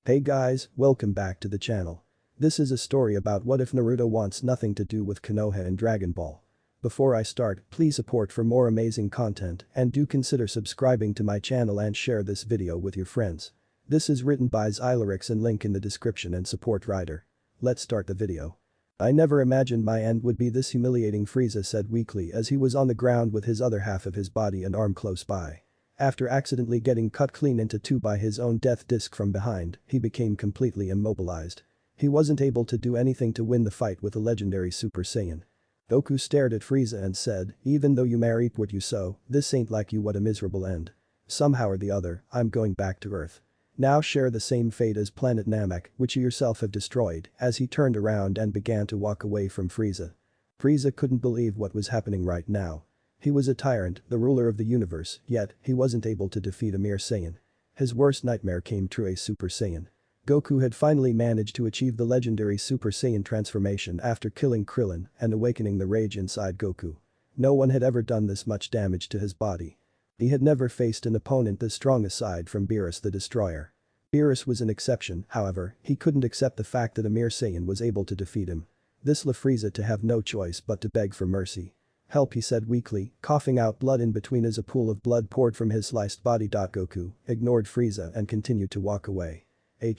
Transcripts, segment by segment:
Hey guys, welcome back to the channel. This is a story about what if Naruto wants nothing to do with Konoha and Dragon Ball. Before I start, please support for more amazing content and do consider subscribing to my channel and share this video with your friends. This is written by Zylerix and link in the description and support writer. Let's start the video. I never imagined my end would be this humiliating, Frieza said weakly as he was on the ground with his other half of his body and arm close by. After accidentally getting cut clean into two by his own death disc from behind, he became completely immobilized. He wasn't able to do anything to win the fight with a legendary Super Saiyan. Goku stared at Frieza and said, even though you may reap what you sow, this ain't like you, what a miserable end. Somehow or the other, I'm going back to Earth. Now share the same fate as planet Namek, which you yourself have destroyed, as he turned around and began to walk away from Frieza. Frieza couldn't believe what was happening right now. He was a tyrant, the ruler of the universe, yet he wasn't able to defeat a mere Saiyan. His worst nightmare came true, a Super Saiyan. Goku had finally managed to achieve the legendary Super Saiyan transformation after killing Krillin and awakening the rage inside Goku. No one had ever done this much damage to his body. He had never faced an opponent this strong aside from Beerus the Destroyer. Beerus was an exception, however, he couldn't accept the fact that a mere Saiyan was able to defeat him. This left Frieza to have no choice but to beg for mercy. Help, he said weakly, coughing out blood in between as a pool of blood poured from his sliced body. Goku ignored Frieza and continued to walk away.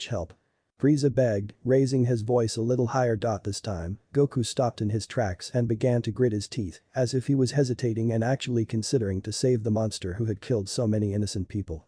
Help. Frieza begged, raising his voice a little higher. This time, Goku stopped in his tracks and began to grit his teeth, as if he was hesitating and actually considering to save the monster who had killed so many innocent people.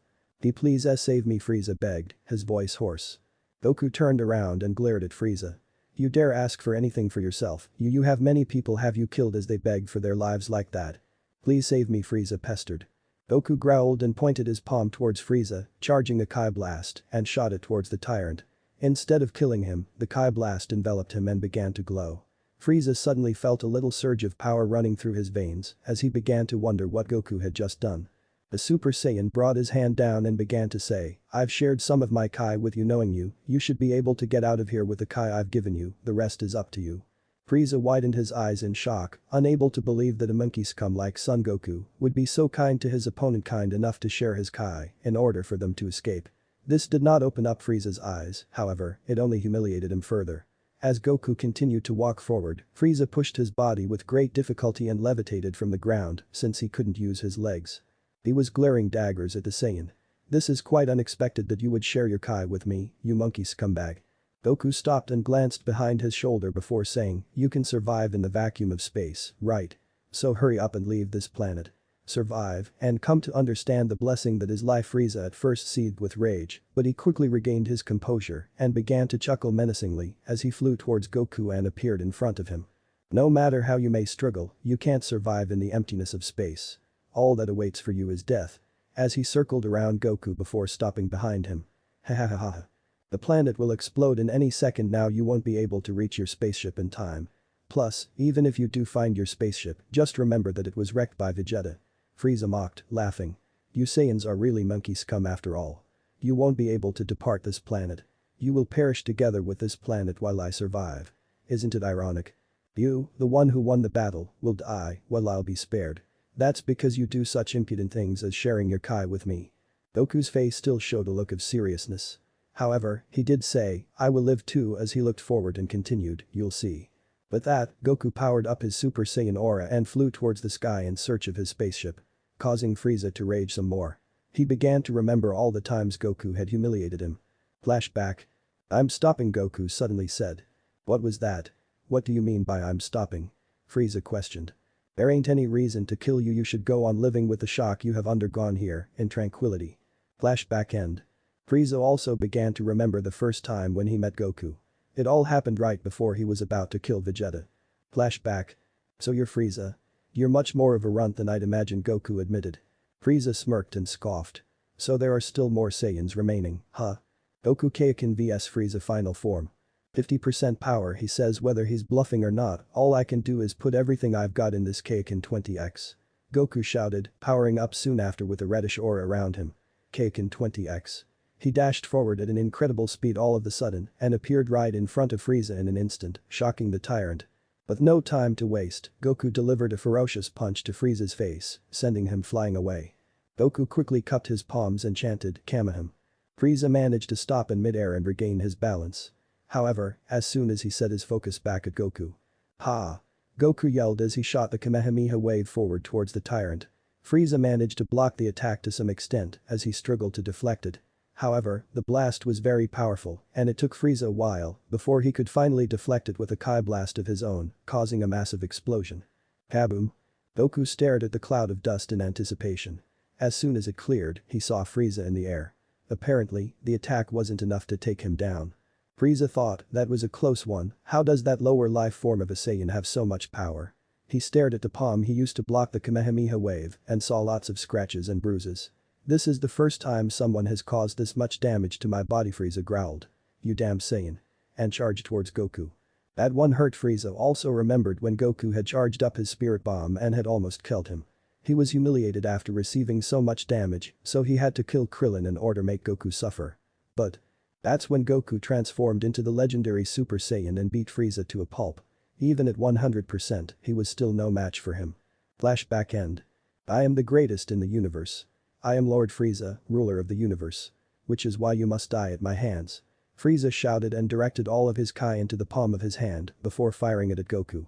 Please save me, Frieza begged, his voice hoarse. Goku turned around and glared at Frieza. You dare ask for anything for yourself, you have many people have you killed as they begged for their lives like that. Please save me, Frieza pestered. Goku growled and pointed his palm towards Frieza, charging a Kai Blast and shot it towards the tyrant. Instead of killing him, the Kai Blast enveloped him and began to glow. Frieza suddenly felt a little surge of power running through his veins as he began to wonder what Goku had just done. The Super Saiyan brought his hand down and began to say, I've shared some of my Kai with you, knowing you should be able to get out of here with the Kai I've given you, the rest is up to you. Frieza widened his eyes in shock, unable to believe that a monkey scum like Son Goku would be so kind to his opponent, kind enough to share his Kai in order for them to escape. This did not open up Frieza's eyes, however, it only humiliated him further. As Goku continued to walk forward, Frieza pushed his body with great difficulty and levitated from the ground since he couldn't use his legs. He was glaring daggers at the Saiyan. This is quite unexpected that you would share your Kai with me, you monkey scumbag. Goku stopped and glanced behind his shoulder before saying, you can survive in the vacuum of space, right? So hurry up and leave this planet. Survive and come to understand the blessing that is life. Frieza at first seethed with rage, but he quickly regained his composure and began to chuckle menacingly as he flew towards Goku and appeared in front of him. No matter how you may struggle, you can't survive in the emptiness of space. All that awaits for you is death. As he circled around Goku before stopping behind him. Ha ha ha ha. The planet will explode in any second now, you won't be able to reach your spaceship in time. Plus, even if you do find your spaceship, just remember that it was wrecked by Vegeta. Frieza mocked, laughing. You Saiyans are really monkey scum after all. You won't be able to depart this planet. You will perish together with this planet while I survive. Isn't it ironic? You, the one who won the battle, will die while I'll be spared. That's because you do such impudent things as sharing your Kai with me. Goku's face still showed a look of seriousness. However, he did say, I will live too, as he looked forward and continued, you'll see. With that, Goku powered up his Super Saiyan aura and flew towards the sky in search of his spaceship, causing Frieza to rage some more. He began to remember all the times Goku had humiliated him. Flashback. I'm stopping, Goku suddenly said. What was that? What do you mean by I'm stopping? Frieza questioned. There ain't any reason to kill you, you should go on living with the shock you have undergone here in tranquility. Flashback end. Frieza also began to remember the first time when he met Goku. It all happened right before he was about to kill Vegeta. Flashback. So you're Frieza? You're much more of a runt than I'd imagined, Goku admitted. Frieza smirked and scoffed. So there are still more Saiyans remaining, huh? Goku Kaioken vs Frieza final form. 50% power, he says. Whether he's bluffing or not, all I can do is put everything I've got in this Kaioken 20x. Goku shouted, powering up soon after with a reddish aura around him. Kaioken 20x. He dashed forward at an incredible speed all of a sudden and appeared right in front of Frieza in an instant, shocking the tyrant. With no time to waste, Goku delivered a ferocious punch to Frieza's face, sending him flying away. Goku quickly cupped his palms and chanted, Kamehame. Frieza managed to stop in midair and regain his balance. However, as soon as he set his focus back at Goku. Ha! Goku yelled as he shot the Kamehameha wave forward towards the tyrant. Frieza managed to block the attack to some extent as he struggled to deflect it. However, the blast was very powerful and it took Frieza a while before he could finally deflect it with a Kai blast of his own, causing a massive explosion. Kaboom! Goku stared at the cloud of dust in anticipation. As soon as it cleared, he saw Frieza in the air. Apparently, the attack wasn't enough to take him down. Frieza thought, that was a close one, how does that lower life form of a Saiyan have so much power? He stared at the palm he used to block the Kamehameha wave and saw lots of scratches and bruises. This is the first time someone has caused this much damage to my body, Frieza growled. You damn Saiyan. And charged towards Goku. That one hurt. Frieza also remembered when Goku had charged up his spirit bomb and had almost killed him. He was humiliated after receiving so much damage, so he had to kill Krillin in order to make Goku suffer. But that's when Goku transformed into the legendary Super Saiyan and beat Frieza to a pulp. Even at 100%, he was still no match for him. Flashback end. I am the greatest in the universe. I am Lord Frieza, ruler of the universe. Which is why you must die at my hands. Frieza shouted and directed all of his Kai into the palm of his hand before firing it at Goku.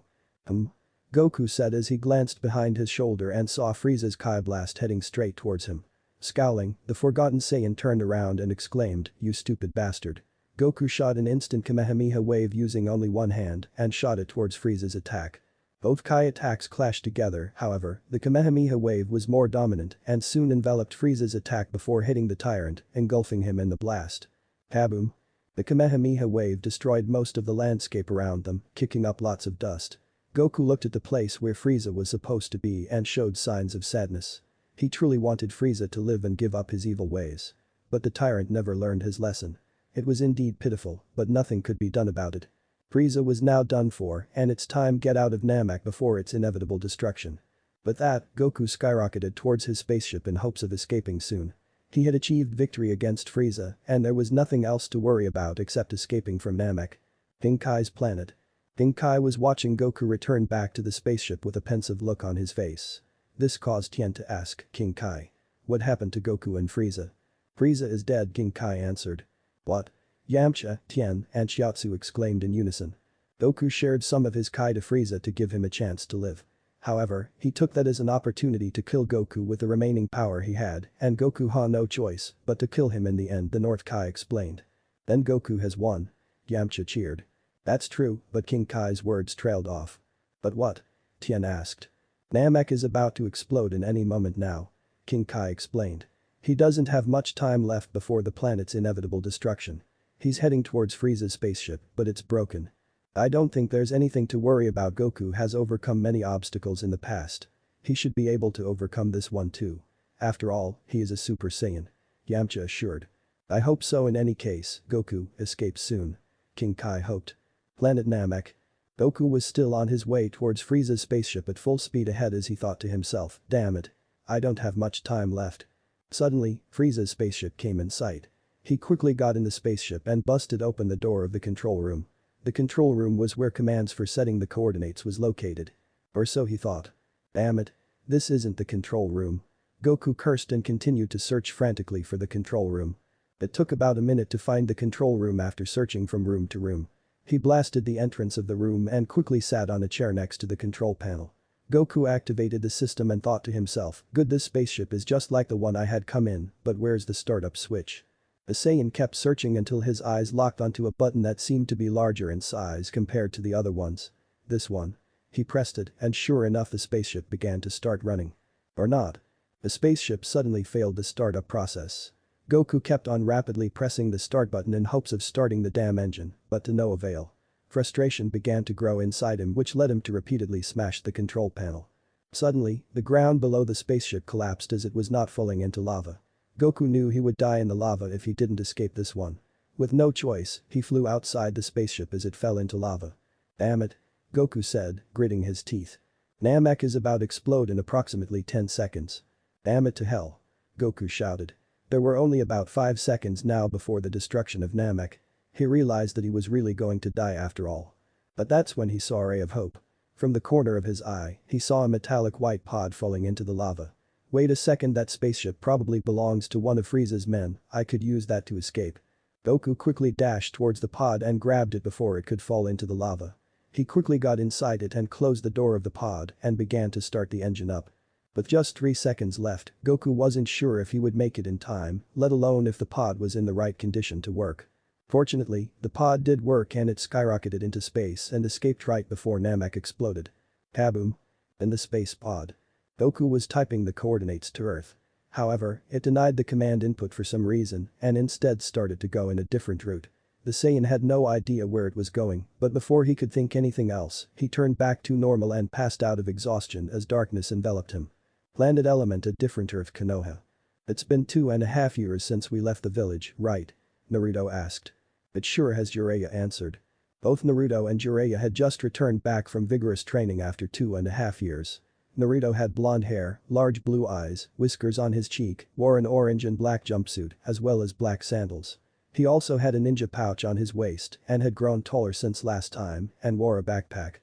Goku said as he glanced behind his shoulder and saw Frieza's Kai blast heading straight towards him. Scowling, the Forgotten Saiyan turned around and exclaimed, you stupid bastard. Goku shot an instant Kamehameha wave using only one hand and shot it towards Frieza's attack. Both Kai attacks clashed together, however, the Kamehameha wave was more dominant and soon enveloped Frieza's attack before hitting the tyrant, engulfing him in the blast. Kaboom! The Kamehameha wave destroyed most of the landscape around them, kicking up lots of dust. Goku looked at the place where Frieza was supposed to be and showed signs of sadness. He truly wanted Frieza to live and give up his evil ways. But the tyrant never learned his lesson. It was indeed pitiful, but nothing could be done about it. Frieza was now done for and it's time get out of Namek before its inevitable destruction. With that, Goku skyrocketed towards his spaceship in hopes of escaping soon. He had achieved victory against Frieza and there was nothing else to worry about except escaping from Namek. King Kai's planet. King Kai was watching Goku return back to the spaceship with a pensive look on his face. This caused Tien to ask, King Kai. What happened to Goku and Frieza? Frieza is dead, King Kai answered. What? Yamcha, Tien, and Chiaotzu exclaimed in unison. Goku shared some of his Kai to Frieza to give him a chance to live. However, he took that as an opportunity to kill Goku with the remaining power he had and Goku had no choice but to kill him in the end, the North Kai explained. Then Goku has won. Yamcha cheered. That's true, but King Kai's words trailed off. But what? Tien asked. Namek is about to explode in any moment now. King Kai explained. He doesn't have much time left before the planet's inevitable destruction. He's heading towards Frieza's spaceship, but it's broken. I don't think there's anything to worry about. Goku has overcome many obstacles in the past. He should be able to overcome this one too. After all, he is a Super Saiyan. Yamcha assured. I hope so. In any case, Goku escapes soon. King Kai hoped. Planet Namek. Goku was still on his way towards Frieza's spaceship at full speed ahead as he thought to himself, damn it. I don't have much time left. Suddenly, Frieza's spaceship came in sight. He quickly got in the spaceship and busted open the door of the control room. The control room was where commands for setting the coordinates was located. Or so he thought. Damn it. This isn't the control room. Goku cursed and continued to search frantically for the control room. It took about a minute to find the control room after searching from room to room. He blasted the entrance of the room and quickly sat on a chair next to the control panel. Goku activated the system and thought to himself, good, this spaceship is just like the one I had come in, but where's the startup switch? The Saiyan kept searching until his eyes locked onto a button that seemed to be larger in size compared to the other ones. This one. He pressed it and sure enough the spaceship began to start running. Or not. The spaceship suddenly failed the startup process. Goku kept on rapidly pressing the start button in hopes of starting the damn engine, but to no avail. Frustration began to grow inside him, which led him to repeatedly smash the control panel. Suddenly, the ground below the spaceship collapsed as it was not falling into lava. Goku knew he would die in the lava if he didn't escape this one. With no choice, he flew outside the spaceship as it fell into lava. Damn it. Goku said, gritting his teeth. Namek is about to explode in approximately 10 seconds. Damn it to hell. Goku shouted. There were only about 5 seconds now before the destruction of Namek. He realized that he was really going to die after all. But that's when he saw a ray of hope. From the corner of his eye, he saw a metallic white pod falling into the lava. Wait a second, that spaceship probably belongs to one of Frieza's men, I could use that to escape. Goku quickly dashed towards the pod and grabbed it before it could fall into the lava. He quickly got inside it and closed the door of the pod and began to start the engine up. With just 3 seconds left, Goku wasn't sure if he would make it in time, let alone if the pod was in the right condition to work. Fortunately, the pod did work and it skyrocketed into space and escaped right before Namek exploded. Kaboom! In the space pod. Goku was typing the coordinates to Earth. However, it denied the command input for some reason and instead started to go in a different route. The Saiyan had no idea where it was going, but before he could think anything else, he turned back to normal and passed out of exhaustion as darkness enveloped him. Planet element a different Earth Konoha. It's been 2.5 years since we left the village, right? Naruto asked. It sure has, Jiraiya answered. Both Naruto and Jiraiya had just returned back from vigorous training after 2.5 years. Naruto had blonde hair, large blue eyes, whiskers on his cheek, wore an orange and black jumpsuit, as well as black sandals. He also had a ninja pouch on his waist and had grown taller since last time and wore a backpack.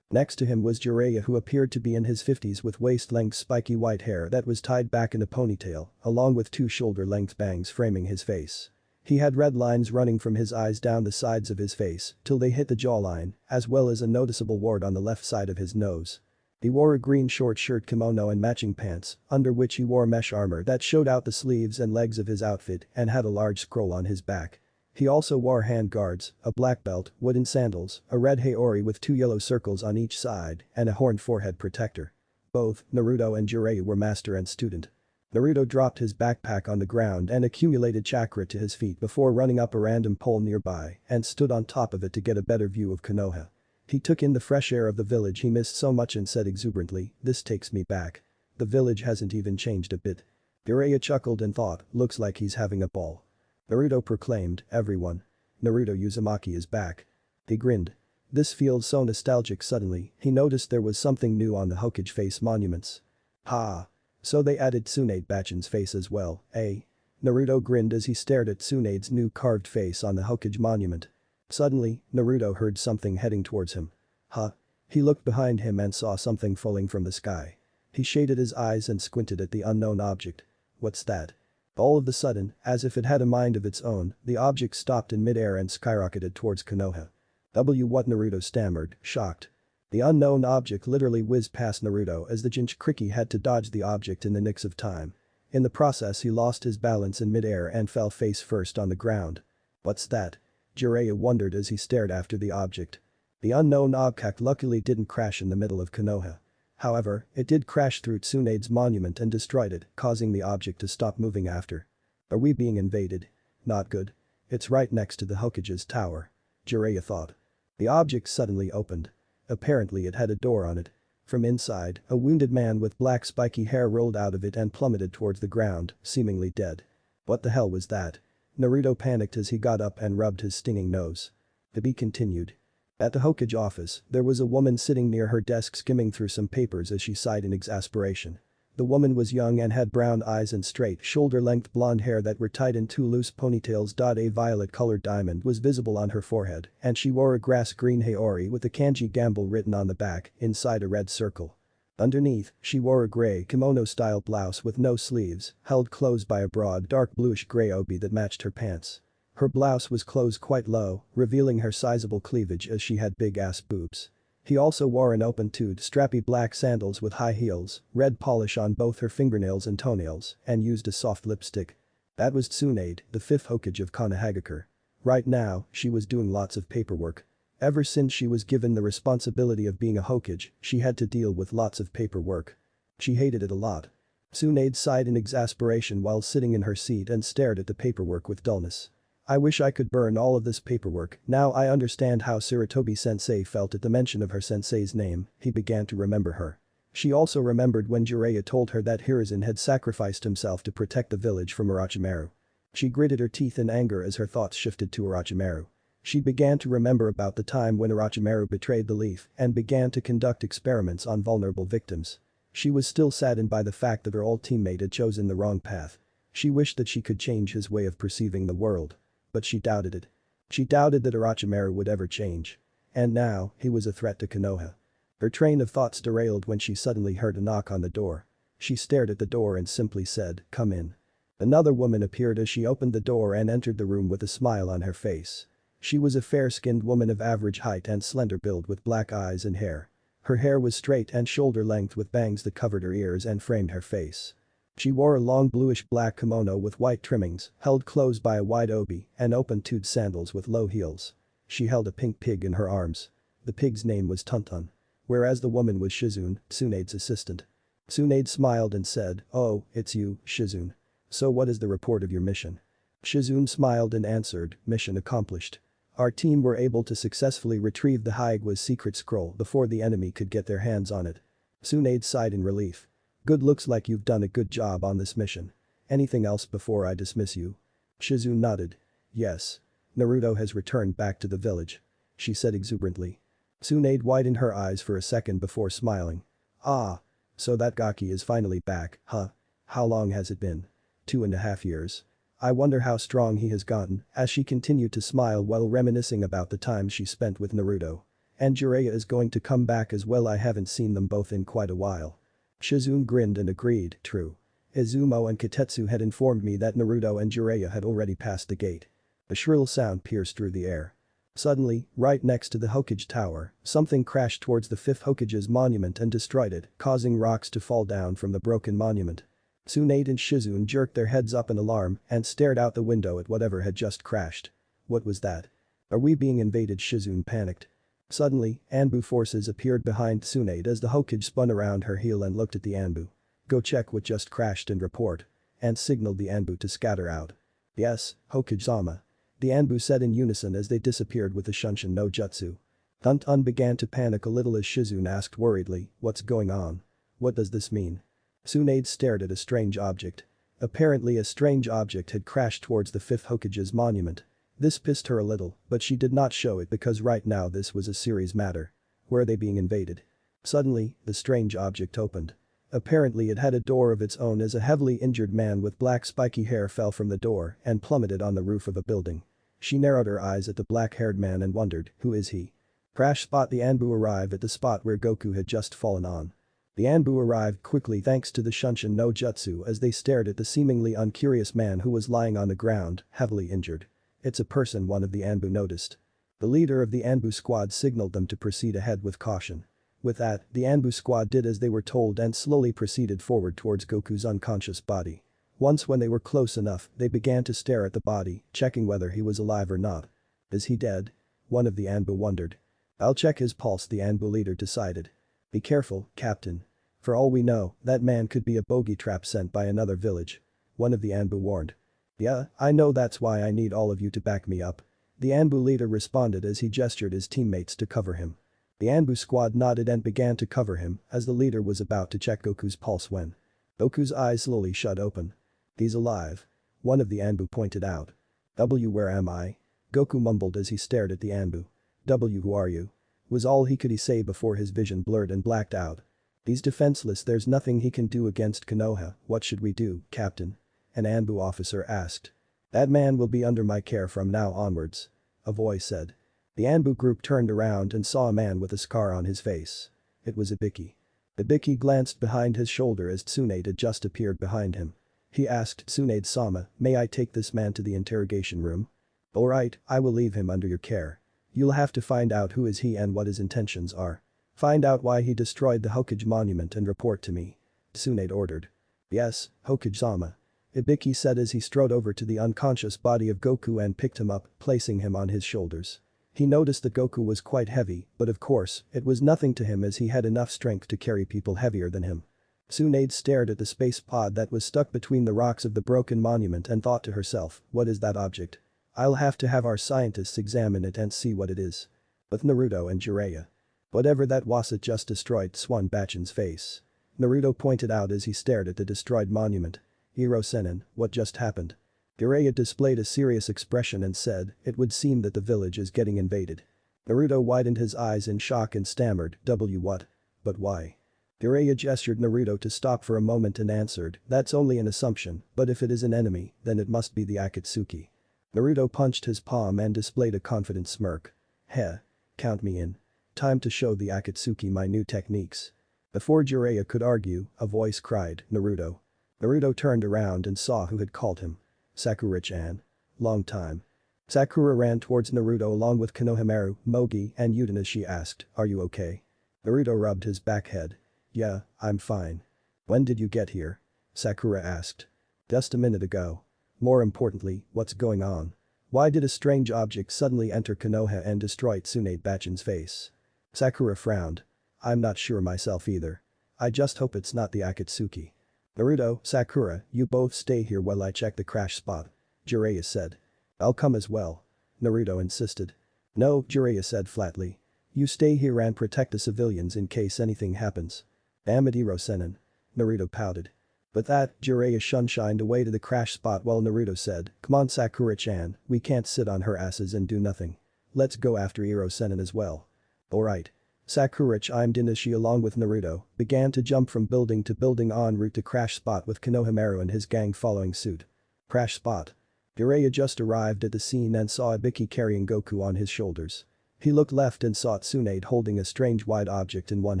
Next to him was Jiraiya, who appeared to be in his 50s with waist-length spiky white hair that was tied back in a ponytail, along with 2 shoulder-length bangs framing his face. He had red lines running from his eyes down the sides of his face till they hit the jawline, as well as a noticeable wart on the left side of his nose. He wore a green short shirt, kimono and matching pants, under which he wore mesh armor that showed out the sleeves and legs of his outfit and had a large scroll on his back. He also wore hand guards, a black belt, wooden sandals, a red haori with 2 yellow circles on each side, and a horned forehead protector. Both Naruto and Jiraiya were master and student. Naruto dropped his backpack on the ground and accumulated chakra to his feet before running up a random pole nearby and stood on top of it to get a better view of Konoha. He took in the fresh air of the village he missed so much and said exuberantly, "This takes me back. The village hasn't even changed a bit." Jiraiya chuckled and thought, "Looks like he's having a ball." Naruto proclaimed, "Everyone. Naruto Uzumaki is back." He grinned. This feels so nostalgic. Suddenly, he noticed there was something new on the Hokage face monuments. Ha! So they added Tsunade Bachin's face as well, eh? Naruto grinned as he stared at Tsunade's new carved face on the Hokage monument. Suddenly, Naruto heard something heading towards him. Huh? He looked behind him and saw something falling from the sky. He shaded his eyes and squinted at the unknown object. What's that? All of a sudden, as if it had a mind of its own, the object stopped in midair and skyrocketed towards Konoha. What? Naruto stammered, shocked. The unknown object literally whizzed past Naruto as the Jinchuriki had to dodge the object in the nick of time. In the process, he lost his balance in midair and fell face first on the ground. What's that? Jiraiya wondered as he stared after the object. The unknown object luckily didn't crash in the middle of Konoha. However, it did crash through Tsunade's monument and destroyed it, causing the object to stop moving after. Are we being invaded? Not good. It's right next to the Hokage's tower. Jiraiya thought. The object suddenly opened. Apparently it had a door on it. From inside, a wounded man with black spiky hair rolled out of it and plummeted towards the ground, seemingly dead. What the hell was that? Naruto panicked as he got up and rubbed his stinging nose. To be continued. At the Hokage office, there was a woman sitting near her desk skimming through some papers as she sighed in exasperation. The woman was young and had brown eyes and straight, shoulder-length blonde hair that were tied in 2 loose ponytails. A violet-colored diamond was visible on her forehead, and she wore a grass-green haori with the kanji Gamble written on the back, inside a red circle. Underneath, she wore a gray kimono-style blouse with no sleeves, held closed by a broad dark bluish-gray obi that matched her pants. Her blouse was closed quite low, revealing her sizable cleavage as she had big-ass boobs. He also wore an open-toed, strappy black sandals with high heels, red polish on both her fingernails and toenails, and used a soft lipstick. That was Tsunade, the 5th Hokage of Konohagakure. Right now, she was doing lots of paperwork. Ever since she was given the responsibility of being a Hokage, she had to deal with lots of paperwork. She hated it a lot. Tsunade sighed in exasperation while sitting in her seat and stared at the paperwork with dullness. I wish I could burn all of this paperwork. Now I understand how Sarutobi-sensei felt at the mention of her sensei's name. He began to remember her. She also remembered when Jiraiya told her that Hiruzen had sacrificed himself to protect the village from Orochimaru. She gritted her teeth in anger as her thoughts shifted to Orochimaru. She began to remember about the time when Orochimaru betrayed the Leaf and began to conduct experiments on vulnerable victims. She was still saddened by the fact that her old teammate had chosen the wrong path. She wished that she could change his way of perceiving the world. But she doubted it. She doubted that Orochimaru would ever change. And now, he was a threat to Konoha. Her train of thoughts derailed when she suddenly heard a knock on the door. She stared at the door and simply said, "Come in." Another woman appeared as she opened the door and entered the room with a smile on her face. She was a fair-skinned woman of average height and slender build with black eyes and hair. Her hair was straight and shoulder-length with bangs that covered her ears and framed her face. She wore a long bluish-black kimono with white trimmings, held closed by a wide obi, and open-toed sandals with low heels. She held a pink pig in her arms. The pig's name was Tuntun. Whereas the woman was Shizune, Tsunade's assistant. Tsunade smiled and said, "Oh, it's you, Shizune. So what is the report of your mission?" Shizune smiled and answered, "Mission accomplished. Our team were able to successfully retrieve the Haigwa's secret scroll before the enemy could get their hands on it." Tsunade sighed in relief. "Good, looks like you've done a good job on this mission. Anything else before I dismiss you?" Shizune nodded. "Yes. Naruto has returned back to the village," she said exuberantly. Tsunade widened her eyes for a second before smiling. "Ah. So that Gaki is finally back, huh? How long has it been? 2.5 years. I wonder how strong he has gotten," as she continued to smile while reminiscing about the time she spent with Naruto. "And Jiraiya is going to come back as well. I haven't seen them both in quite a while." Shizune grinned and agreed, "True. Izumo and Kitetsu had informed me that Naruto and Jiraiya had already passed the gate." A shrill sound pierced through the air. Suddenly, right next to the Hokage tower, something crashed towards the 5th Hokage's monument and destroyed it, causing rocks to fall down from the broken monument. Tsunade and Shizune jerked their heads up in alarm and stared out the window at whatever had just crashed. "What was that? Are we being invaded?" Shizune panicked. Suddenly, Anbu forces appeared behind Tsunade as the Hokage spun around her heel and looked at the Anbu. "Go check what just crashed and report," and signaled the Anbu to scatter out. "Yes, Hokage-sama," the Anbu said in unison as they disappeared with the Shunshin no Jutsu. Tuntun began to panic a little as Shizune asked worriedly, "What's going on? What does this mean?" Tsunade stared at a strange object. Apparently a strange object had crashed towards the 5th Hokage's monument. This pissed her a little, but she did not show it because right now this was a serious matter. Were they being invaded? Suddenly, the strange object opened. Apparently it had a door of its own as a heavily injured man with black spiky hair fell from the door and plummeted on the roof of a building. She narrowed her eyes at the black-haired man and wondered, who is he? Crash spot. The Anbu arrived at the spot where Goku had just fallen on. The Anbu arrived quickly thanks to the Shunshin no Jutsu as they stared at the seemingly uncurious man who was lying on the ground, heavily injured. "It's a person," one of the Anbu noticed. The leader of the Anbu squad signaled them to proceed ahead with caution. With that, the Anbu squad did as they were told and slowly proceeded forward towards Goku's unconscious body. Once when they were close enough, they began to stare at the body, checking whether he was alive or not. "Is he dead?" one of the Anbu wondered. "I'll check his pulse," the Anbu leader decided. "Be careful, Captain. For all we know, that man could be a bogey trap sent by another village," one of the Anbu warned. "Yeah, I know, that's why I need all of you to back me up," the Anbu leader responded as he gestured his teammates to cover him. The Anbu squad nodded and began to cover him as the leader was about to check Goku's pulse when Goku's eyes slowly shut open. "He's alive," one of the Anbu pointed out. Where am I?" Goku mumbled as he stared at the Anbu. Who are you?" was all he could say before his vision blurred and blacked out. "He's defenseless, there's nothing he can do against Konoha. What should we do, Captain?" an Anbu officer asked. "That man will be under my care from now onwards," a voice said. The Anbu group turned around and saw a man with a scar on his face. It was Ibiki. Ibiki glanced behind his shoulder as Tsunade had just appeared behind him. He asked, "Tsunade-sama, may I take this man to the interrogation room?" "Alright, I will leave him under your care. You'll have to find out who is he and what his intentions are. Find out why he destroyed the Hokage monument and report to me," Tsunade ordered. "Yes, Hokage-sama," Ibiki said as he strode over to the unconscious body of Goku and picked him up, placing him on his shoulders. He noticed that Goku was quite heavy, but of course, it was nothing to him as he had enough strength to carry people heavier than him. Tsunade stared at the space pod that was stuck between the rocks of the broken monument and thought to herself, what is that object? I'll have to have our scientists examine it and see what it is. With Naruto and Jiraiya. Whatever that was, it just destroyed Swan Bachin's face. Naruto pointed out as he stared at the destroyed monument. "Hiro Sennin, what just happened?" Jiraiya displayed a serious expression and said, "It would seem that the village is getting invaded." Naruto widened his eyes in shock and stammered, What? But why?" Jiraiya gestured Naruto to stop for a moment and answered, "That's only an assumption, but if it is an enemy, then it must be the Akatsuki." Naruto punched his palm and displayed a confident smirk. "Heh. Count me in. Time to show the Akatsuki my new techniques." Before Jiraiya could argue, a voice cried, "Naruto." Naruto turned around and saw who had called him. Sakura-chan. Long time. Sakura ran towards Naruto along with Konohamaru, Mogi, and Yuden as she asked, "Are you okay?" Naruto rubbed his back head. "Yeah, I'm fine." "When did you get here?" Sakura asked. "Just a minute ago." "More importantly, what's going on? Why did a strange object suddenly enter Konoha and destroy Tsunade-bachan's face?" Sakura frowned. "I'm not sure myself either. I just hope it's not the Akatsuki." "Naruto, Sakura, you both stay here while I check the crash spot," Jiraiya said. "I'll come as well," Naruto insisted. "No," Jiraiya said flatly. "You stay here and protect the civilians in case anything happens." "Amatero Sennin." Naruto pouted. But that, Jiraiya shined away to the crash spot while Naruto said, "Come on Sakura-chan, we can't sit on her asses and do nothing. Let's go after Iro Sennin as well." "Alright." Sakura chimed in as she along with Naruto began to jump from building to building en route to crash spot with Konohamaru and his gang following suit. Crash spot. Jiraiya just arrived at the scene and saw Ibiki carrying Goku on his shoulders. He looked left and saw Tsunade holding a strange white object in one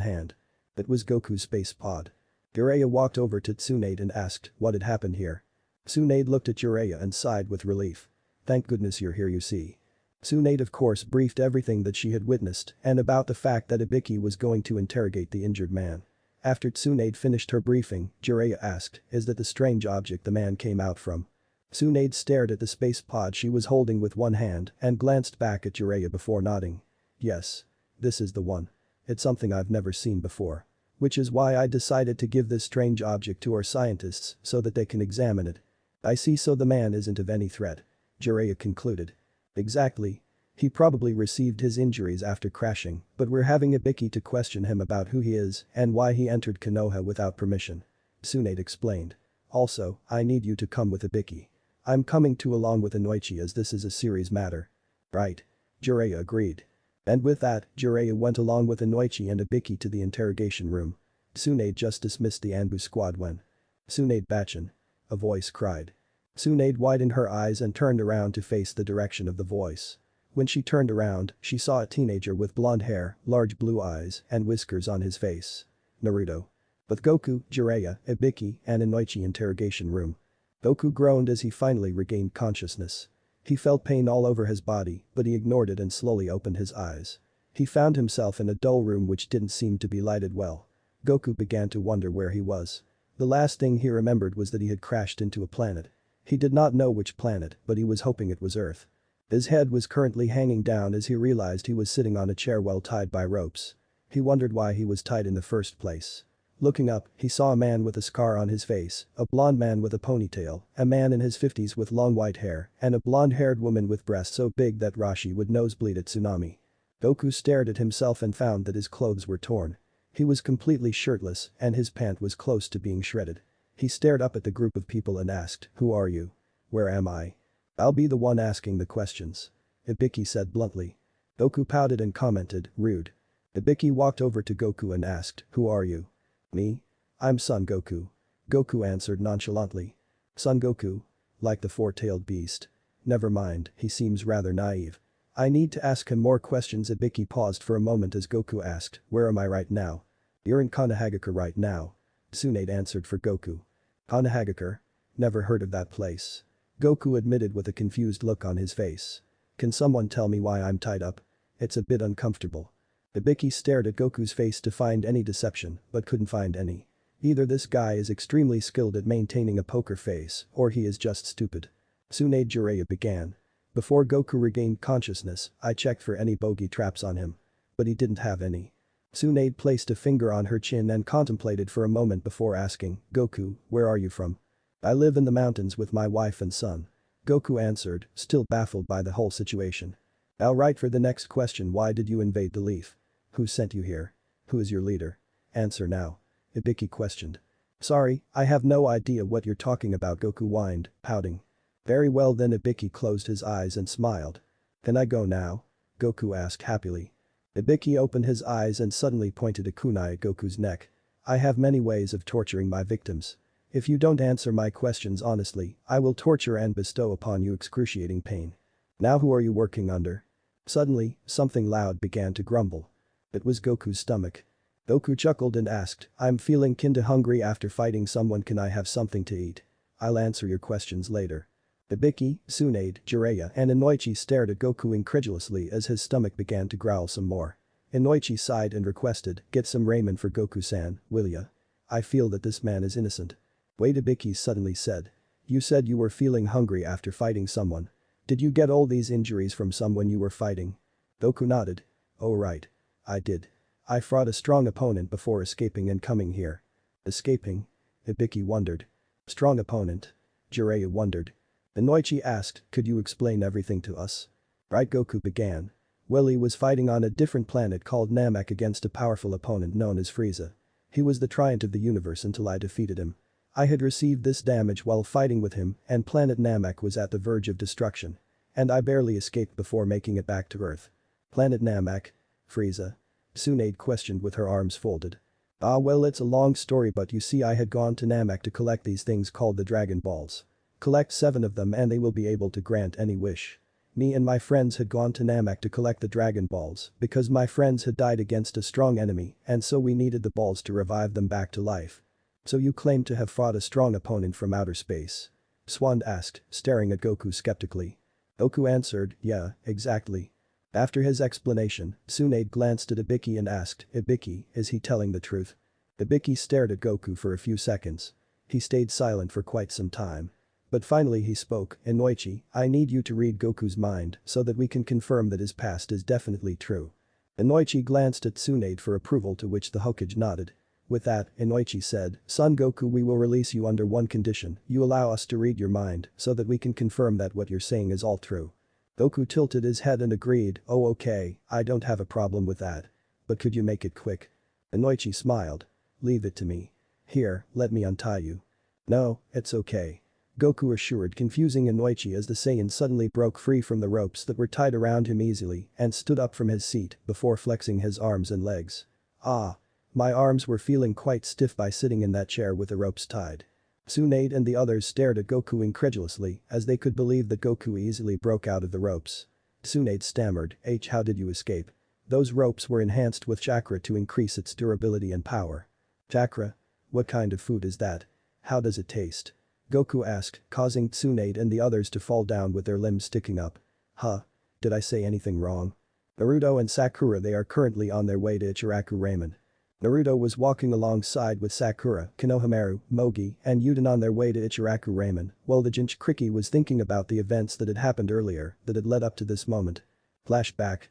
hand. It was Goku's space pod. Jiraiya walked over to Tsunade and asked what had happened here. Tsunade looked at Jiraiya and sighed with relief. "Thank goodness you're here, you see." Tsunade of course briefed everything that she had witnessed and about the fact that Ibiki was going to interrogate the injured man. After Tsunade finished her briefing, Jiraiya asked, "Is that the strange object the man came out from?" Tsunade stared at the space pod she was holding with one hand and glanced back at Jiraiya before nodding. "Yes. This is the one. It's something I've never seen before. Which is why I decided to give this strange object to our scientists so that they can examine it." "I see, so the man isn't of any threat," Jiraiya concluded. "Exactly. He probably received his injuries after crashing, but we're having Ibiki to question him about who he is and why he entered Konoha without permission." Tsunade explained. "Also, I need you to come with Ibiki. I'm coming too along with Inoichi as this is a serious matter." "Right." Jiraiya agreed. And with that, Jiraiya went along with Inoichi and Ibiki to the interrogation room. Tsunade just dismissed the Anbu squad when "Tsunade-bachan," a voice cried. Tsunade widened her eyes and turned around to face the direction of the voice. When she turned around, she saw a teenager with blonde hair, large blue eyes, and whiskers on his face. Naruto. With Goku, Jiraiya, Ibiki, and Inoichi interrogation room. Goku groaned as he finally regained consciousness. He felt pain all over his body, but he ignored it and slowly opened his eyes. He found himself in a dull room which didn't seem to be lighted well. Goku began to wonder where he was. The last thing he remembered was that he had crashed into a planet. He did not know which planet, but he was hoping it was Earth. His head was currently hanging down as he realized he was sitting on a chair well tied by ropes. He wondered why he was tied in the first place. Looking up, he saw a man with a scar on his face, a blonde man with a ponytail, a man in his 50s with long white hair, and a blonde-haired woman with breasts so big that Rashi would nosebleed at Tsunami. Goku stared at himself and found that his clothes were torn. He was completely shirtless and his pant was close to being shredded. He stared up at the group of people and asked, "Who are you? Where am I?" "I'll be the one asking the questions," Ibiki said bluntly. Goku pouted and commented, "Rude." Ibiki walked over to Goku and asked, "Who are you?" "Me? I'm Son Goku." Goku answered nonchalantly. "Son Goku? Like the four-tailed beast? Never mind, he seems rather naive. I need to ask him more questions." Ibiki paused for a moment as Goku asked, "Where am I right now?" "You're in Konohagakure right now." Tsunade answered for Goku. "Konohagakure? Never heard of that place." Goku admitted with a confused look on his face. "Can someone tell me why I'm tied up? It's a bit uncomfortable." Ibiki stared at Goku's face to find any deception, but couldn't find any. Either this guy is extremely skilled at maintaining a poker face, or he is just stupid. Tsunade Jiraiya began. "Before Goku regained consciousness, I checked for any bogey traps on him. But he didn't have any." Tsunade placed a finger on her chin and contemplated for a moment before asking, "Goku, where are you from?" "I live in the mountains with my wife and son." Goku answered, still baffled by the whole situation. "Alright, for the next question, why did you invade the Leaf? Who sent you here? Who is your leader? Answer now." Ibiki questioned. "Sorry, I have no idea what you're talking about," Goku whined, pouting. "Very well then." Ibiki closed his eyes and smiled. "Can I go now?" Goku asked happily. Ibiki opened his eyes and suddenly pointed a kunai at Goku's neck. "I have many ways of torturing my victims. If you don't answer my questions honestly, I will torture and bestow upon you excruciating pain. Now who are you working under?" Suddenly, something loud began to grumble. It was Goku's stomach. Goku chuckled and asked, I'm feeling kinda hungry after fighting someone, can I have something to eat? I'll answer your questions later. Ibiki, Tsunade, Jiraiya and Inoichi stared at Goku incredulously as his stomach began to growl some more. Inoichi sighed and requested, get some ramen for Goku-san, will ya? I feel that this man is innocent. Wait, Ibiki suddenly said. You said you were feeling hungry after fighting someone. Did you get all these injuries from someone you were fighting? Goku nodded. Oh right. I did. I fought a strong opponent before escaping and coming here. Escaping? Ibiki wondered. Strong opponent? Jiraiya wondered. Inoichi asked, could you explain everything to us? Right, Goku began. Well, he was fighting on a different planet called Namek against a powerful opponent known as Frieza. He was the Triumph of the universe until I defeated him. I had received this damage while fighting with him and planet Namek was at the verge of destruction. And I barely escaped before making it back to Earth. Planet Namek? Frieza? Tsunade questioned with her arms folded. Ah well, it's a long story, but you see I had gone to Namek to collect these things called the Dragon Balls. Collect 7 of them and they will be able to grant any wish. Me and my friends had gone to Namek to collect the Dragon Balls because my friends had died against a strong enemy and so we needed the balls to revive them back to life. So you claim to have fought a strong opponent from outer space? Swan asked, staring at Goku skeptically. Goku answered, yeah, exactly. After his explanation, Tsunade glanced at Ibiki and asked, Ibiki, is he telling the truth? Ibiki stared at Goku for a few seconds. He stayed silent for quite some time. But finally he spoke, Inoichi, I need you to read Goku's mind so that we can confirm that his past is definitely true. Inoichi glanced at Tsunade for approval, to which the Hokage nodded. With that, Inoichi said, Son Goku, we will release you under one condition, you allow us to read your mind so that we can confirm that what you're saying is all true. Goku tilted his head and agreed, oh okay, I don't have a problem with that. But could you make it quick? Inoichi smiled. Leave it to me. Here, let me untie you. No, it's okay. Goku assured, confusing Inoichi as the Saiyan suddenly broke free from the ropes that were tied around him easily and stood up from his seat before flexing his arms and legs. Ah. My arms were feeling quite stiff by sitting in that chair with the ropes tied. Tsunade and the others stared at Goku incredulously as they could believe that Goku easily broke out of the ropes. Tsunade stammered, how did you escape? Those ropes were enhanced with chakra to increase its durability and power. Chakra? What kind of food is that? How does it taste? Goku asked, causing Tsunade and the others to fall down with their limbs sticking up. Huh? Did I say anything wrong? Naruto and Sakura, they are currently on their way to Ichiraku Ramen. Naruto was walking alongside with Sakura, Konohamaru, Mogi, and Yuden on their way to Ichiraku Ramen, while the Jinchuriki was thinking about the events that had happened earlier that had led up to this moment. Flashback.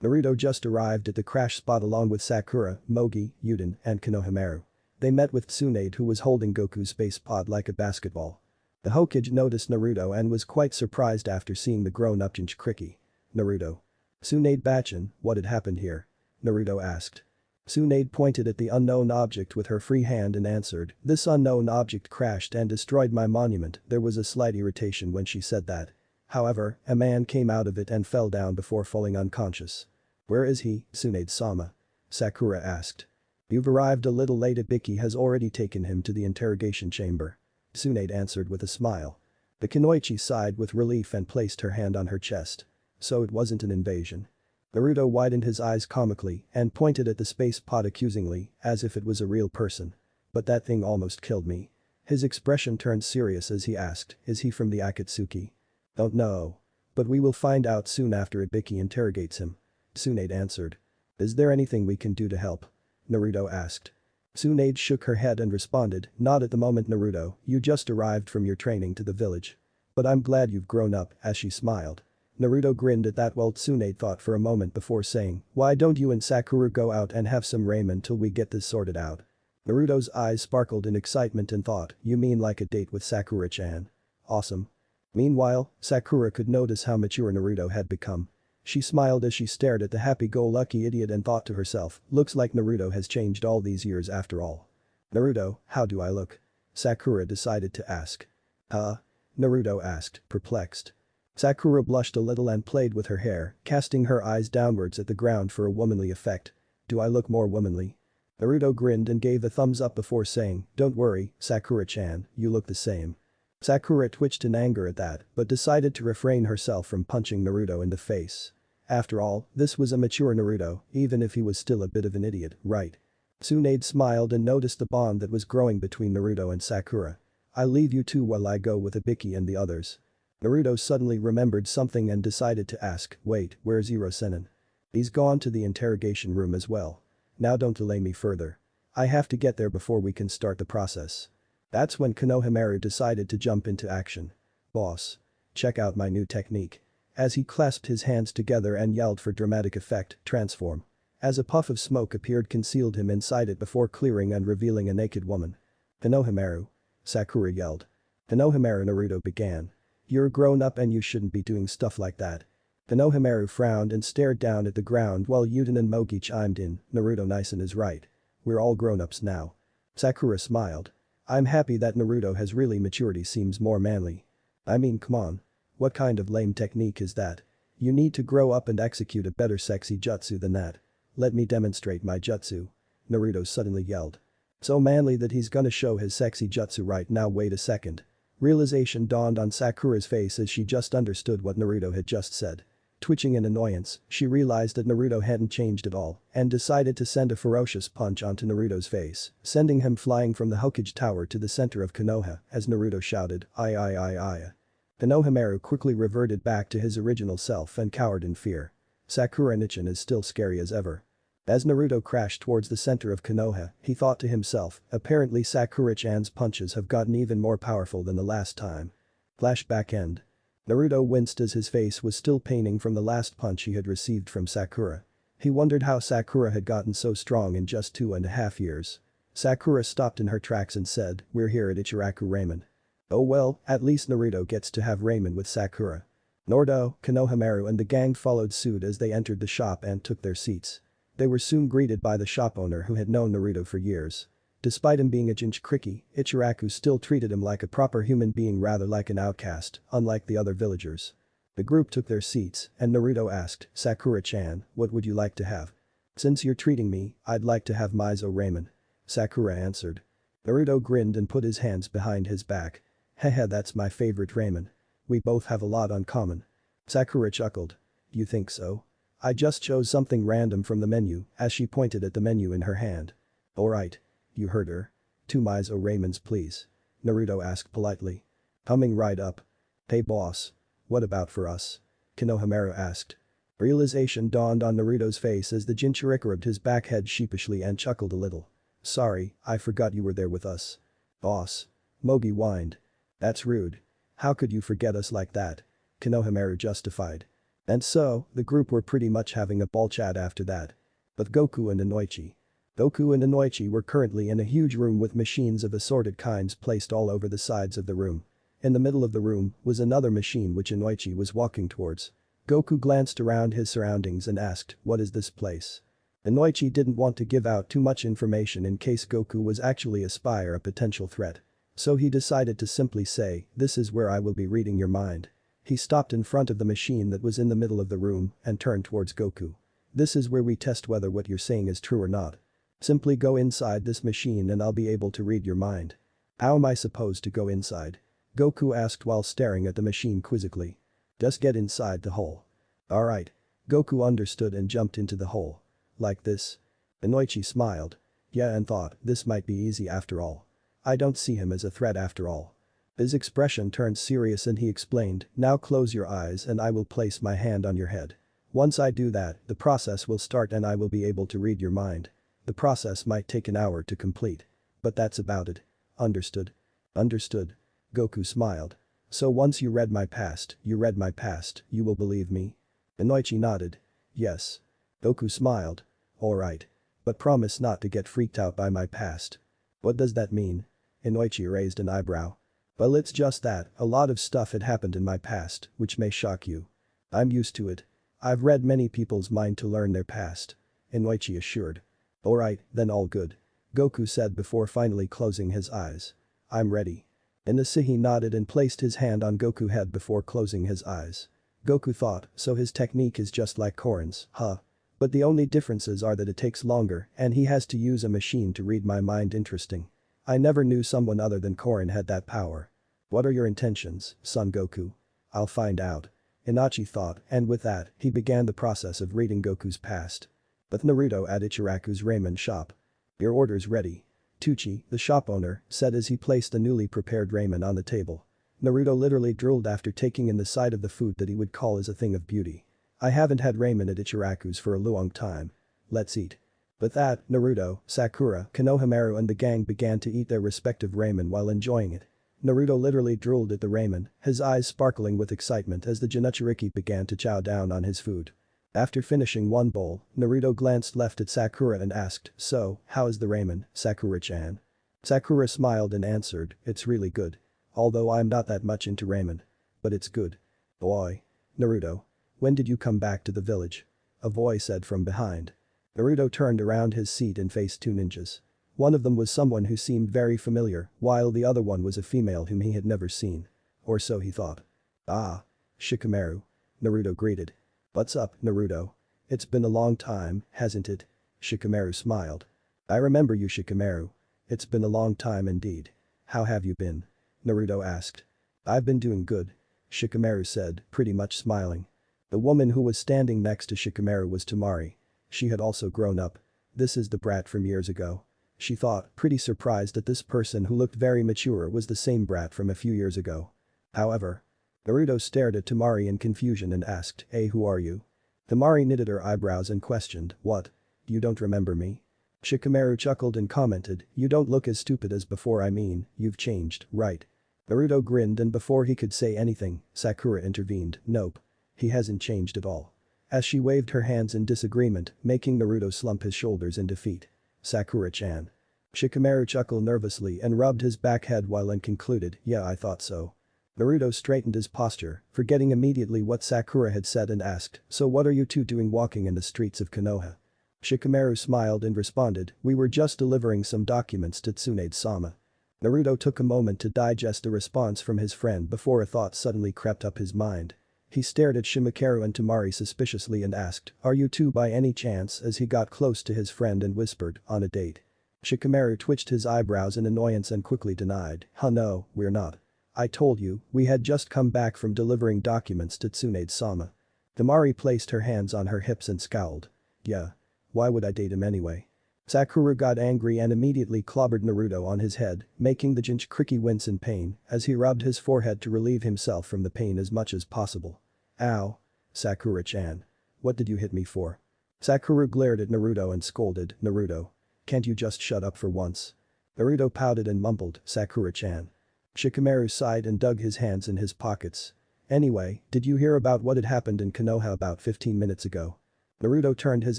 Naruto just arrived at the crash spot along with Sakura, Mogi, Yuden, and Konohamaru. They met with Tsunade, who was holding Goku's space pod like a basketball. The Hokage noticed Naruto and was quite surprised after seeing the grown-up Jinchuriki. Naruto. Tsunade-bachan, what had happened here? Naruto asked. Tsunade pointed at the unknown object with her free hand and answered, this unknown object crashed and destroyed my monument. There was a slight irritation when she said that. However, a man came out of it and fell down before falling unconscious. Where is he, Tsunade-sama? Sakura asked. You've arrived a little late. Ibiki has already taken him to the interrogation chamber. Tsunade answered with a smile. The Kunoichi sighed with relief and placed her hand on her chest. So it wasn't an invasion. Naruto widened his eyes comically and pointed at the space pod accusingly, as if it was a real person. But that thing almost killed me. His expression turned serious as he asked, is he from the Akatsuki? Don't know. But we will find out soon after Ibiki interrogates him. Tsunade answered. Is there anything we can do to help? Naruto asked. Tsunade shook her head and responded, not at the moment, Naruto, you just arrived from your training to the village. But I'm glad you've grown up, as she smiled. Naruto grinned at that while Tsunade thought for a moment before saying, why don't you and Sakura go out and have some ramen till we get this sorted out? Naruto's eyes sparkled in excitement and thought, you mean like a date with Sakura-chan? Awesome. Meanwhile, Sakura could notice how mature Naruto had become. She smiled as she stared at the happy-go-lucky idiot and thought to herself, looks like Naruto has changed all these years after all. Naruto, how do I look? Sakura decided to ask. Huh? Naruto asked, perplexed. Sakura blushed a little and played with her hair, casting her eyes downwards at the ground for a womanly effect. Do I look more womanly? Naruto grinned and gave a thumbs up before saying, don't worry, Sakura-chan, you look the same. Sakura twitched in anger at that, but decided to refrain herself from punching Naruto in the face. After all, this was a mature Naruto, even if he was still a bit of an idiot, right? Tsunade smiled and noticed the bond that was growing between Naruto and Sakura. "I'll leave you two while I go with Ibiki and the others." Naruto suddenly remembered something and decided to ask, "Wait, where's Hirosenin?" "He's gone to the interrogation room as well. Now don't delay me further. I have to get there before we can start the process." That's when Konohamaru decided to jump into action. "Boss. Check out my new technique." As he clasped his hands together and yelled for dramatic effect, "Transform." As a puff of smoke appeared concealed him inside it before clearing and revealing a naked woman. "Konohamaru." Sakura yelled. "Konohamaru," Naruto began. "You're grown up and you shouldn't be doing stuff like that." Konohamaru frowned and stared down at the ground while Yuten and Mogi chimed in, "Naruto Nison is right. We're all grown-ups now." Sakura smiled. "I'm happy that Naruto has really maturity seems more manly. I mean come on. What kind of lame technique is that? You need to grow up and execute a better sexy jutsu than that. Let me demonstrate my jutsu." Naruto suddenly yelled. So manly that he's gonna show his sexy jutsu right now. Wait a second. Realization dawned on Sakura's face as she just understood what Naruto had just said. Twitching in annoyance, she realized that Naruto hadn't changed at all and decided to send a ferocious punch onto Naruto's face, sending him flying from the Hokage Tower to the center of Konoha as Naruto shouted, "Ai." Konohamaru quickly reverted back to his original self and cowered in fear. Sakura Nichin is still scary as ever. As Naruto crashed towards the center of Konoha, he thought to himself, apparently Sakura-chan's punches have gotten even more powerful than the last time. Flashback end. Naruto winced as his face was still paining from the last punch he had received from Sakura. He wondered how Sakura had gotten so strong in just 2.5 years. Sakura stopped in her tracks and said, "We're here at Ichiraku Ramen." Oh well, at least Naruto gets to have ramen with Sakura. Naruto, Konohamaru and the gang followed suit as they entered the shop and took their seats. They were soon greeted by the shop owner who had known Naruto for years. Despite him being a Jinchuriki, Ichiraku still treated him like a proper human being rather like an outcast, unlike the other villagers. The group took their seats and Naruto asked, "Sakura-chan, what would you like to have?" "Since you're treating me, I'd like to have miso ramen." Sakura answered. Naruto grinned and put his hands behind his back. "Haha, that's my favorite ramen. We both have a lot in common." Sakura chuckled. "You think so? I just chose something random from the menu," as she pointed at the menu in her hand. "Alright. You heard her. 2 miso ramens please." Naruto asked politely. "Coming right up." "Hey boss. What about for us?" Konohamaru asked. Realization dawned on Naruto's face as the Jinchuriki rubbed his back head sheepishly and chuckled a little. "Sorry, I forgot you were there with us." "Boss." Mogi whined. "That's rude. How could you forget us like that?" Konohamaru justified. And so, the group were pretty much having a ball chat after that. But Goku and Inoichi were currently in a huge room with machines of assorted kinds placed all over the sides of the room. In the middle of the room was another machine which Inoichi was walking towards. Goku glanced around his surroundings and asked, "What is this place?" Inoichi didn't want to give out too much information in case Goku was actually a spy or a potential threat. So he decided to simply say, "This is where I will be reading your mind." He stopped in front of the machine that was in the middle of the room and turned towards Goku. "This is where we test whether what you're saying is true or not. Simply go inside this machine and I'll be able to read your mind." "How am I supposed to go inside?" Goku asked while staring at the machine quizzically. "Just get inside the hole." "Alright." Goku understood and jumped into the hole. "Like this?" Inoichi smiled. Yeah, and thought, this might be easy after all. I don't see him as a threat after all. His expression turned serious and he explained, "Now close your eyes and I will place my hand on your head. Once I do that, the process will start and I will be able to read your mind. The process might take an hour to complete. But that's about it. Understood?" "Understood." Goku smiled. "So once you read my past, you will believe me?" Inoichi nodded. "Yes." Goku smiled. "Alright. But promise not to get freaked out by my past." "What does that mean?" Inoichi raised an eyebrow. "Well, it's just that a lot of stuff had happened in my past, which may shock you." "I'm used to it. I've read many people's mind to learn their past," Inoichi assured. "Alright, then all good." Goku said before finally closing his eyes. "I'm ready." Inosuke nodded and placed his hand on Goku's head before closing his eyes. Goku thought, so his technique is just like Korin's, huh? But the only differences are that it takes longer and he has to use a machine to read my mind. Interesting. I never knew someone other than Korin had that power. "What are your intentions, Son Goku?" "I'll find out." Inoichi thought and with that, he began the process of reading Goku's past. But Naruto at Ichiraku's ramen shop. Your order's ready. Tucci, the shop owner, said as he placed the newly prepared ramen on the table. Naruto literally drooled after taking in the sight of the food that he would call as a thing of beauty. I haven't had ramen at Ichiraku's for a long time. Let's eat. With that, Naruto, Sakura, Konohamaru and the gang began to eat their respective ramen while enjoying it. Naruto literally drooled at the ramen, his eyes sparkling with excitement as the Jinchuriki began to chow down on his food. After finishing one bowl, Naruto glanced left at Sakura and asked, "So, how is the ramen, Sakura-chan?" Sakura smiled and answered, "It's really good. Although I'm not that much into ramen. But it's good." "Boy. Naruto. When did you come back to the village?" a voice said from behind. Naruto turned around his seat and faced two ninjas. One of them was someone who seemed very familiar, while the other one was a female whom he had never seen. Or so he thought. "Ah. Shikamaru." Naruto greeted. "What's up, Naruto? It's been a long time, hasn't it?" Shikamaru smiled. "I remember you, Shikamaru. It's been a long time indeed. How have you been?" Naruto asked. "I've been doing good," Shikamaru said, pretty much smiling. The woman who was standing next to Shikamaru was Tamari. She had also grown up. This is the brat from years ago. She thought, pretty surprised that this person who looked very mature was the same brat from a few years ago. However, Naruto stared at Tamari in confusion and asked, "Hey, who are you?" Tamari knitted her eyebrows and questioned, "What? You don't remember me?" Shikamaru chuckled and commented, "You don't look as stupid as before, I mean, you've changed, right?" Naruto grinned and before he could say anything, Sakura intervened, "Nope. He hasn't changed at all." As she waved her hands in disagreement, making Naruto slump his shoulders in defeat. "Sakura-chan." Shikamaru chuckled nervously and rubbed his back head while and concluded, "Yeah, I thought so." Naruto straightened his posture, forgetting immediately what Sakura had said and asked, "So what are you two doing walking in the streets of Konoha?" Shikamaru smiled and responded, "We were just delivering some documents to Tsunade-sama." Naruto took a moment to digest the response from his friend before a thought suddenly crept up his mind. He stared at Shimakaru and Tamari suspiciously and asked, "Are you two by any chance?" as he got close to his friend and whispered, "On a date?" Shikamaru twitched his eyebrows in annoyance and quickly denied, "Huh, no, we're not. I told you, we had just come back from delivering documents to Tsunade-sama." Tamari placed her hands on her hips and scowled. "Yeah. Why would I date him anyway?" Sakura got angry and immediately clobbered Naruto on his head, making the Jinchuriki wince in pain as he rubbed his forehead to relieve himself from the pain as much as possible. "Ow. Sakura-chan. What did you hit me for?" Sakura glared at Naruto and scolded, "Naruto. Can't you just shut up for once?" Naruto pouted and mumbled, "Sakura-chan." Shikamaru sighed and dug his hands in his pockets. "Anyway, did you hear about what had happened in Konoha about 15 minutes ago?" Naruto turned his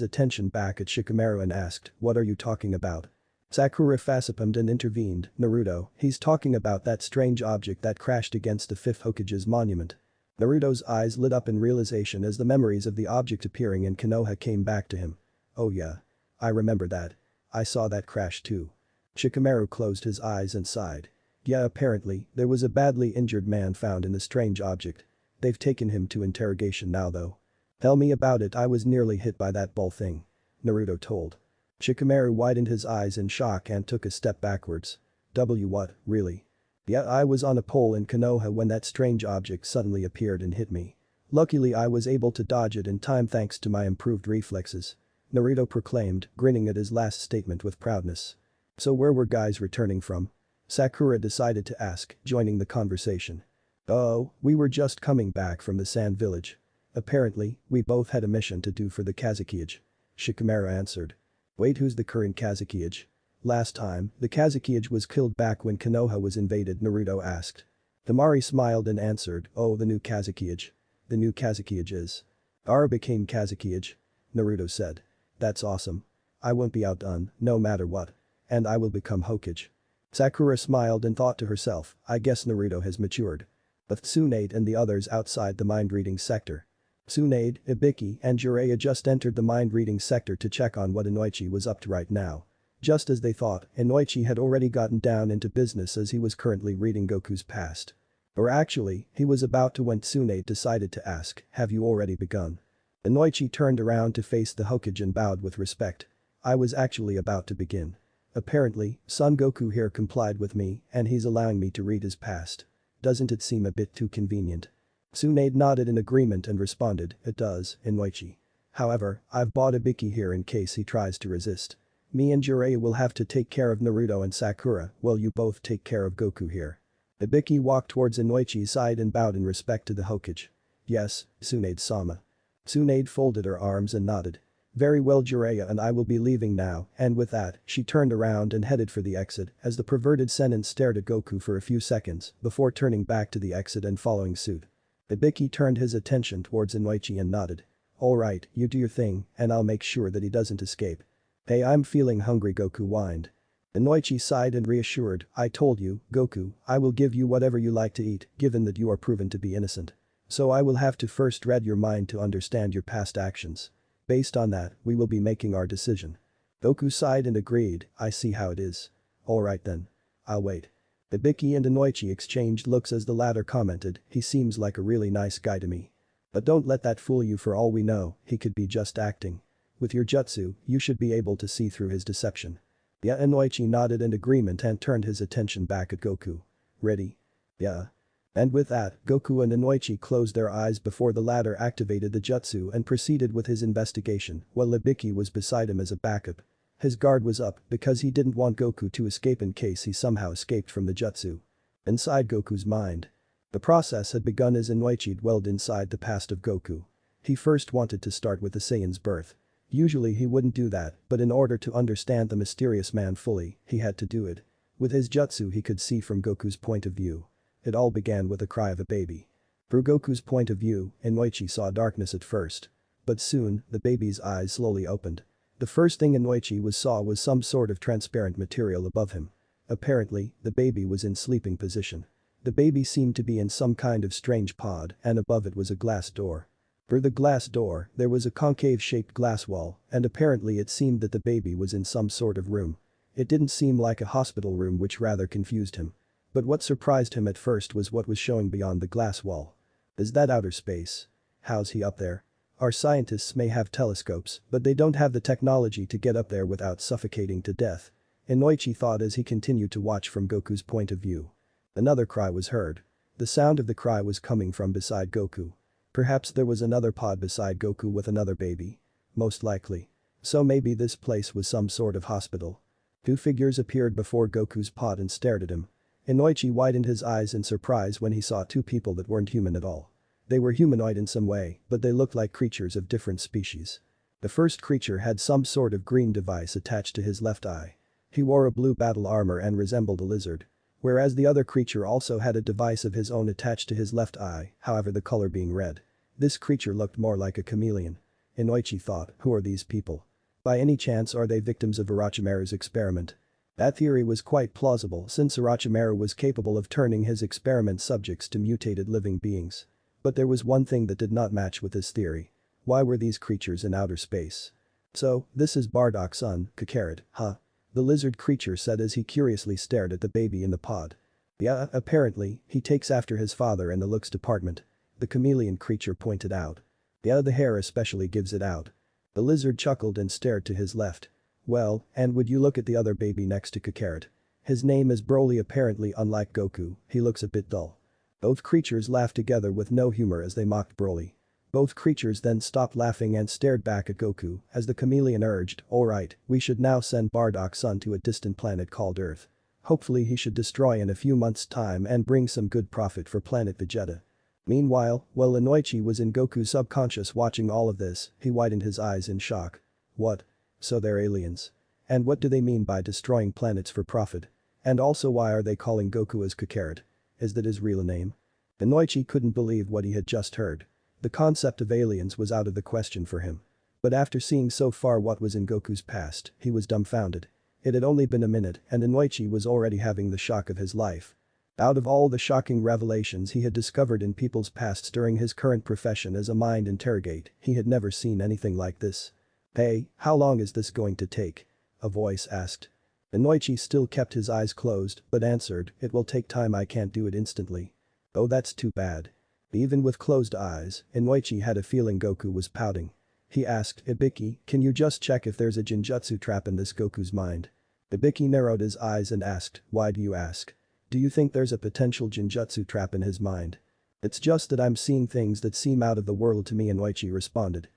attention back at Shikamaru and asked, "What are you talking about?" Sakura facepalmed and intervened, "Naruto, he's talking about that strange object that crashed against the 5th Hokage's monument." Naruto's eyes lit up in realization as the memories of the object appearing in Konoha came back to him. "Oh yeah. I remember that. I saw that crash too." Shikamaru closed his eyes and sighed. "Yeah, apparently, there was a badly injured man found in the strange object. They've taken him to interrogation now though." "Tell me about it, I was nearly hit by that ball thing," Naruto told. Shikamaru widened his eyes in shock and took a step backwards. What, really?" "Yeah, I was on a pole in Konoha when that strange object suddenly appeared and hit me. Luckily I was able to dodge it in time thanks to my improved reflexes," Naruto proclaimed, grinning at his last statement with proudness. "So where were guys returning from?" Sakura decided to ask, joining the conversation. "Oh, we were just coming back from the Sand Village. Apparently, we both had a mission to do for the Kazekage," Shikamaru answered. "Wait, who's the current Kazekage?" "Last time, the Kazekage was killed back when Konoha was invaded," Naruto asked. Tamari smiled and answered, "Oh, the new Kazekage. The new Kazekage is. Ara became Kazekage," Naruto said. "That's awesome. I won't be outdone, no matter what. And I will become Hokage." Sakura smiled and thought to herself, I guess Naruto has matured. But Tsunade and the others outside the mind-reading sector. Tsunade, Ibiki and Jiraiya just entered the mind-reading sector to check on what Inoichi was up to right now. Just as they thought, Inoichi had already gotten down into business as he was currently reading Goku's past. Or actually, he was about to when Tsunade decided to ask, "Have you already begun?" Inoichi turned around to face the Hokage and bowed with respect. "I was actually about to begin. Apparently, Son Goku here complied with me and he's allowing me to read his past. Doesn't it seem a bit too convenient?" Tsunade nodded in agreement and responded, "It does, Inoichi. However, I've bought Ibiki here in case he tries to resist." Me and Jiraiya will have to take care of Naruto and Sakura while you both take care of Goku here. Ibiki walked towards Inoichi's side and bowed in respect to the Hokage. Yes, Tsunade-sama. Tsunade folded her arms and nodded. Very well, Jiraiya and I will be leaving now, and with that, she turned around and headed for the exit as the perverted Sennin stared at Goku for a few seconds before turning back to the exit and following suit. Ibiki turned his attention towards Inoichi and nodded. Alright, you do your thing, and I'll make sure that he doesn't escape. Hey, I'm feeling hungry, Goku whined. Inoichi sighed and reassured, I told you, Goku, I will give you whatever you like to eat, given that you are proven to be innocent. So I will have to first read your mind to understand your past actions. Based on that, we will be making our decision. Goku sighed and agreed, I see how it is. Alright then. I'll wait. Ibiki and Inoichi exchanged looks as the latter commented, he seems like a really nice guy to me. But don't let that fool you, for all we know, he could be just acting. With your jutsu, you should be able to see through his deception. Yeah, Inoichi nodded in agreement and turned his attention back at Goku. Ready? Yeah. And with that, Goku and Inoichi closed their eyes before the latter activated the jutsu and proceeded with his investigation while Ibiki was beside him as a backup. His guard was up because he didn't want Goku to escape in case he somehow escaped from the jutsu. Inside Goku's mind. The process had begun as Inoichi dwelled inside the past of Goku. He first wanted to start with the Saiyan's birth. Usually he wouldn't do that, but in order to understand the mysterious man fully, he had to do it. With his jutsu he could see from Goku's point of view. It all began with a cry of a baby. Through Goku's point of view, Inoichi saw darkness at first. But soon, the baby's eyes slowly opened. The first thing Inoichi saw was some sort of transparent material above him. Apparently, the baby was in sleeping position. The baby seemed to be in some kind of strange pod and above it was a glass door. Through the glass door, there was a concave-shaped glass wall, and apparently it seemed that the baby was in some sort of room. It didn't seem like a hospital room, which rather confused him. But what surprised him at first was what was showing beyond the glass wall. Is that outer space? How's he up there? Our scientists may have telescopes, but they don't have the technology to get up there without suffocating to death. Inoichi thought as he continued to watch from Goku's point of view. Another cry was heard. The sound of the cry was coming from beside Goku. Perhaps there was another pod beside Goku with another baby. Most likely. So maybe this place was some sort of hospital. Two figures appeared before Goku's pod and stared at him. Inoichi widened his eyes in surprise when he saw two people that weren't human at all. They were humanoid in some way, but they looked like creatures of different species. The first creature had some sort of green device attached to his left eye. He wore a blue battle armor and resembled a lizard. Whereas the other creature also had a device of his own attached to his left eye, however the color being red. This creature looked more like a chameleon. Inoichi thought, who are these people? By any chance are they victims of Orochimaru's experiment? That theory was quite plausible since Orochimaru was capable of turning his experiment subjects to mutated living beings. But there was one thing that did not match with this theory. Why were these creatures in outer space? So, this is Bardock's son, Kakarot, huh? The lizard creature said as he curiously stared at the baby in the pod. Yeah, apparently, he takes after his father in the looks department. The chameleon creature pointed out. Yeah, the hair especially gives it out. The lizard chuckled and stared to his left. Well, and would you look at the other baby next to Kakarot? His name is Broly. Apparently unlike Goku, he looks a bit dull. Both creatures laughed together with no humor as they mocked Broly. Both creatures then stopped laughing and stared back at Goku as the chameleon urged, alright, we should now send Bardock's son to a distant planet called Earth. Hopefully he should destroy in a few months' time and bring some good profit for planet Vegeta. Meanwhile, while Inoichi was in Goku's subconscious watching all of this, he widened his eyes in shock. What? So they're aliens. And what do they mean by destroying planets for profit? And also why are they calling Goku as Kakarot? Is that his real name? Inoichi couldn't believe what he had just heard. The concept of aliens was out of the question for him. But after seeing so far what was in Goku's past, he was dumbfounded. It had only been a minute and Inoichi was already having the shock of his life. Out of all the shocking revelations he had discovered in people's pasts during his current profession as a mind interrogate, he had never seen anything like this. Hey, how long is this going to take? A voice asked. Inoichi still kept his eyes closed, but answered, it will take time, I can't do it instantly. Oh, that's too bad. Even with closed eyes, Inoichi had a feeling Goku was pouting. He asked, Ibiki, can you just check if there's a Jinjutsu trap in this Goku's mind? Ibiki narrowed his eyes and asked, why do you ask? Do you think there's a potential Jinjutsu trap in his mind? It's just that I'm seeing things that seem out of the world to me, Inoichi responded.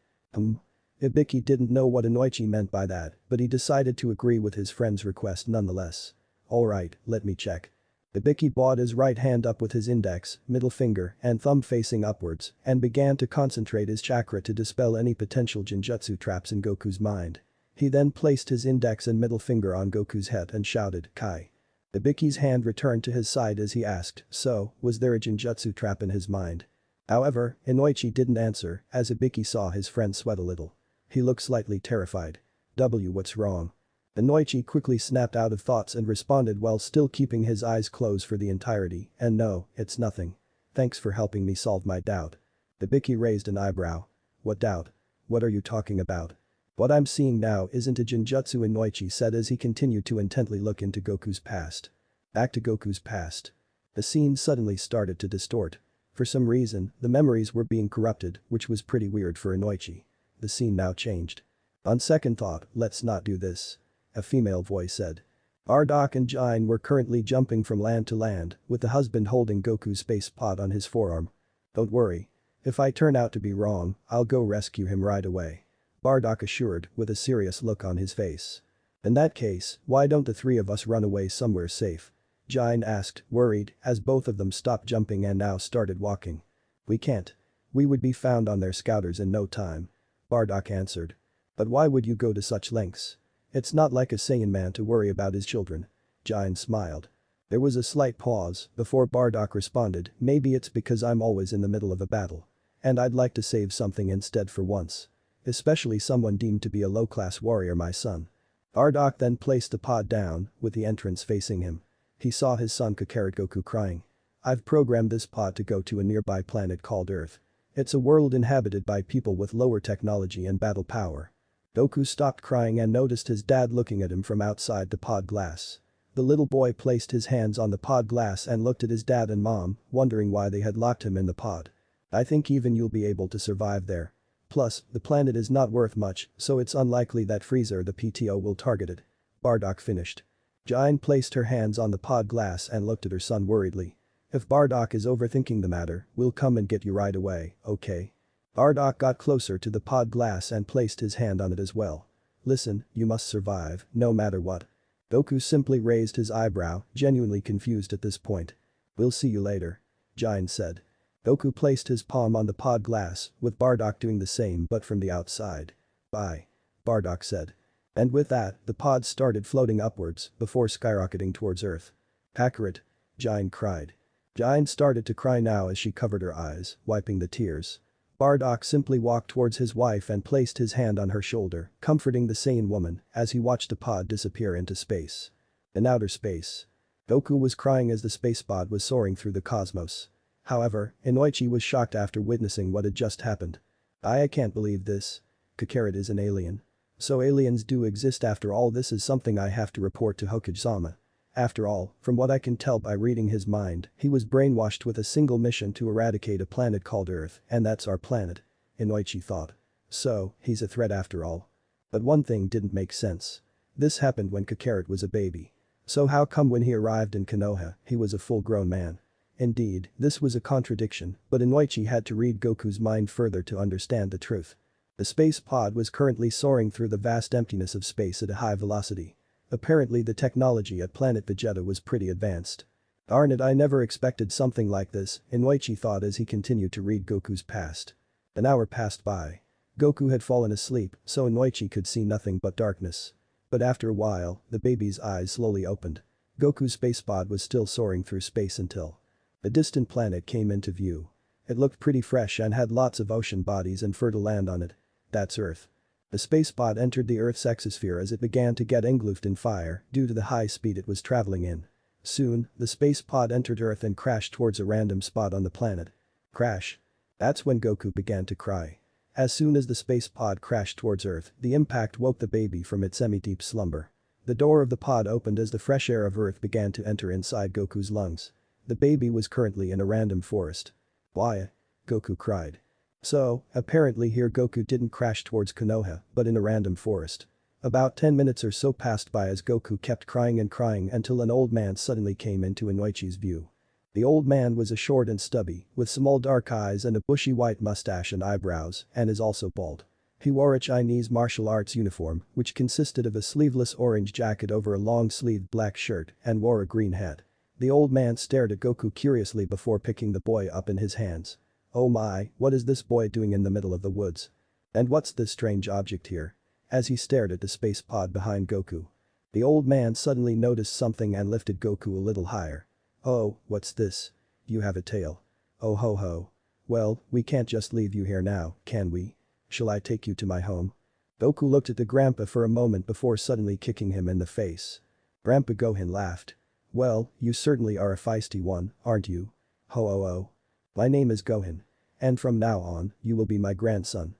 Ibiki didn't know what Inoichi meant by that, but he decided to agree with his friend's request nonetheless. Alright, let me check. Ibiki brought his right hand up with his index, middle finger, and thumb facing upwards and began to concentrate his chakra to dispel any potential genjutsu traps in Goku's mind. He then placed his index and middle finger on Goku's head and shouted, "Kai." Ibiki's hand returned to his side as he asked, so, was there a genjutsu trap in his mind? However, Inoichi didn't answer as Ibiki saw his friend sweat a little. He looked slightly terrified. What's wrong? Inoichi quickly snapped out of thoughts and responded while still keeping his eyes closed for the entirety, and no, it's nothing. Thanks for helping me solve my doubt. Ibiki raised an eyebrow. What doubt? What are you talking about? What I'm seeing now isn't a genjutsu, Inoichi said as he continued to intently look into Goku's past. Back to Goku's past. The scene suddenly started to distort. For some reason, the memories were being corrupted, which was pretty weird for Inoichi. The scene now changed. On second thought, let's not do this. A female voice said. Bardock and Jine were currently jumping from land to land, with the husband holding Goku's space pod on his forearm. Don't worry. If I turn out to be wrong, I'll go rescue him right away. Bardock assured, with a serious look on his face. In that case, why don't the three of us run away somewhere safe? Jine asked, worried, as both of them stopped jumping and now started walking. We can't. We would be found on their scouters in no time. Bardock answered. But why would you go to such lengths? It's not like a Saiyan man to worry about his children. Jine smiled. There was a slight pause before Bardock responded, maybe it's because I'm always in the middle of a battle. And I'd like to save something instead for once. Especially someone deemed to be a low-class warrior, my son. Bardock then placed the pod down, with the entrance facing him. He saw his son Kakarot Goku crying. I've programmed this pod to go to a nearby planet called Earth. It's a world inhabited by people with lower technology and battle power. Goku stopped crying and noticed his dad looking at him from outside the pod glass. The little boy placed his hands on the pod glass and looked at his dad and mom, wondering why they had locked him in the pod. I think even you'll be able to survive there. Plus, the planet is not worth much, so it's unlikely that Freezer the PTO will target it. Bardock finished. Jine placed her hands on the pod glass and looked at her son worriedly. If Bardock is overthinking the matter, we'll come and get you right away, okay? Bardock got closer to the pod glass and placed his hand on it as well. Listen, you must survive, no matter what. Goku simply raised his eyebrow, genuinely confused at this point. We'll see you later. Jine said. Goku placed his palm on the pod glass, with Bardock doing the same but from the outside. Bye. Bardock said. And with that, the pod started floating upwards before skyrocketing towards Earth. Kakarot. Jine cried. Jine started to cry now as she covered her eyes, wiping the tears. Bardock simply walked towards his wife and placed his hand on her shoulder, comforting the Saiyan woman as he watched the pod disappear into space. In outer space. Goku was crying as the space pod was soaring through the cosmos. However, Inoichi was shocked after witnessing what had just happened. I can't believe this. Kakarot is an alien. So aliens do exist after all. This is something I have to report to Hokage-sama. After all, from what I can tell by reading his mind, he was brainwashed with a single mission to eradicate a planet called Earth, and that's our planet. Inoichi thought. So, he's a threat after all. But one thing didn't make sense. This happened when Kakarot was a baby. So how come when he arrived in Konoha, he was a full-grown man? Indeed, this was a contradiction, but Inoichi had to read Goku's mind further to understand the truth. The space pod was currently soaring through the vast emptiness of space at a high velocity. Apparently the technology at planet Vegeta was pretty advanced. Darn it, I never expected something like this, Inoichi thought as he continued to read Goku's past. An hour passed by. Goku had fallen asleep, so Inoichi could see nothing but darkness. But after a while, the baby's eyes slowly opened. Goku's space pod was still soaring through space until a distant planet came into view. It looked pretty fresh and had lots of ocean bodies and fertile land on it. That's Earth. The space pod entered the Earth's exosphere as it began to get engulfed in fire due to the high speed it was traveling in. Soon, the space pod entered Earth and crashed towards a random spot on the planet. Crash. That's when Goku began to cry. As soon as the space pod crashed towards Earth, the impact woke the baby from its semi-deep slumber. The door of the pod opened as the fresh air of Earth began to enter inside Goku's lungs. The baby was currently in a random forest. Why? Goku cried. So, apparently here Goku didn't crash towards Konoha, but in a random forest. About 10 minutes or so passed by as Goku kept crying and crying until an old man suddenly came into Inoichi's view. The old man was a short and stubby, with small dark eyes and a bushy white mustache and eyebrows, and is also bald. He wore a Chinese martial arts uniform, which consisted of a sleeveless orange jacket over a long-sleeved black shirt and wore a green hat. The old man stared at Goku curiously before picking the boy up in his hands. Oh my, what is this boy doing in the middle of the woods? And what's this strange object here? As he stared at the space pod behind Goku. The old man suddenly noticed something and lifted Goku a little higher. Oh, what's this? You have a tail. Oh ho ho. Well, we can't just leave you here now, can we? Shall I take you to my home? Goku looked at the grandpa for a moment before suddenly kicking him in the face. Grandpa Gohan laughed. Well, you certainly are a feisty one, aren't you? Ho oh oh. My name is Gohan. And from now on, you will be my grandson.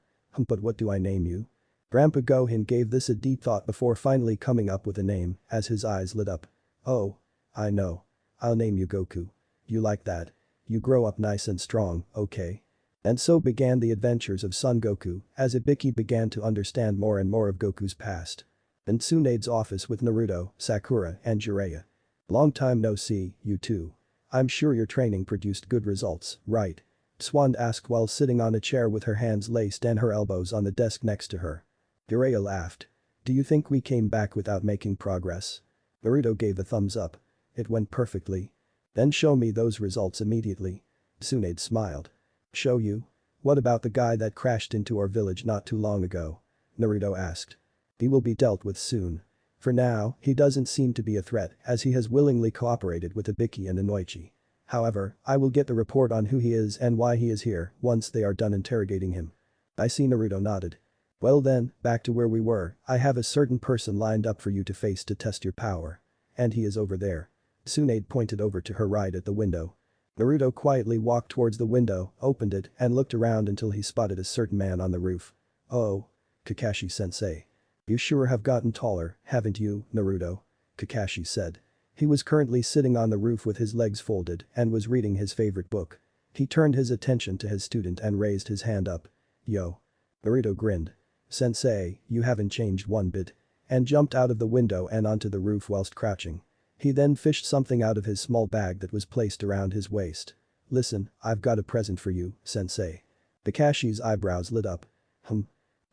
But what do I name you? Grandpa Gohan gave this a deep thought before finally coming up with a name as his eyes lit up. Oh. I know. I'll name you Goku. You like that? You grow up nice and strong, okay? And so began the adventures of Son Goku as Ibiki began to understand more and more of Goku's past. In Tsunade's office with Naruto, Sakura and Jiraiya. Long time no see, you two. I'm sure your training produced good results, right? Swan asked while sitting on a chair with her hands laced and her elbows on the desk next to her. Jiraiya laughed. Do you think we came back without making progress? Naruto gave a thumbs up. It went perfectly. Then show me those results immediately. Tsunade smiled. Show you? What about the guy that crashed into our village not too long ago? Naruto asked. He will be dealt with soon. For now, he doesn't seem to be a threat as he has willingly cooperated with Ibiki and Inoichi. However, I will get the report on who he is and why he is here once they are done interrogating him. I see. Naruto nodded. Well then, back to where we were, I have a certain person lined up for you to face to test your power. And he is over there. Tsunade pointed over to her right at the window. Naruto quietly walked towards the window, opened it, and looked around until he spotted a certain man on the roof. Oh. Kakashi-sensei. You sure have gotten taller, haven't you, Naruto? Kakashi said. He was currently sitting on the roof with his legs folded and was reading his favorite book. He turned his attention to his student and raised his hand up. Yo. Naruto grinned. Sensei, you haven't changed one bit. And jumped out of the window and onto the roof whilst crouching. He then fished something out of his small bag that was placed around his waist. Listen, I've got a present for you, sensei. Kakashi's eyebrows lit up.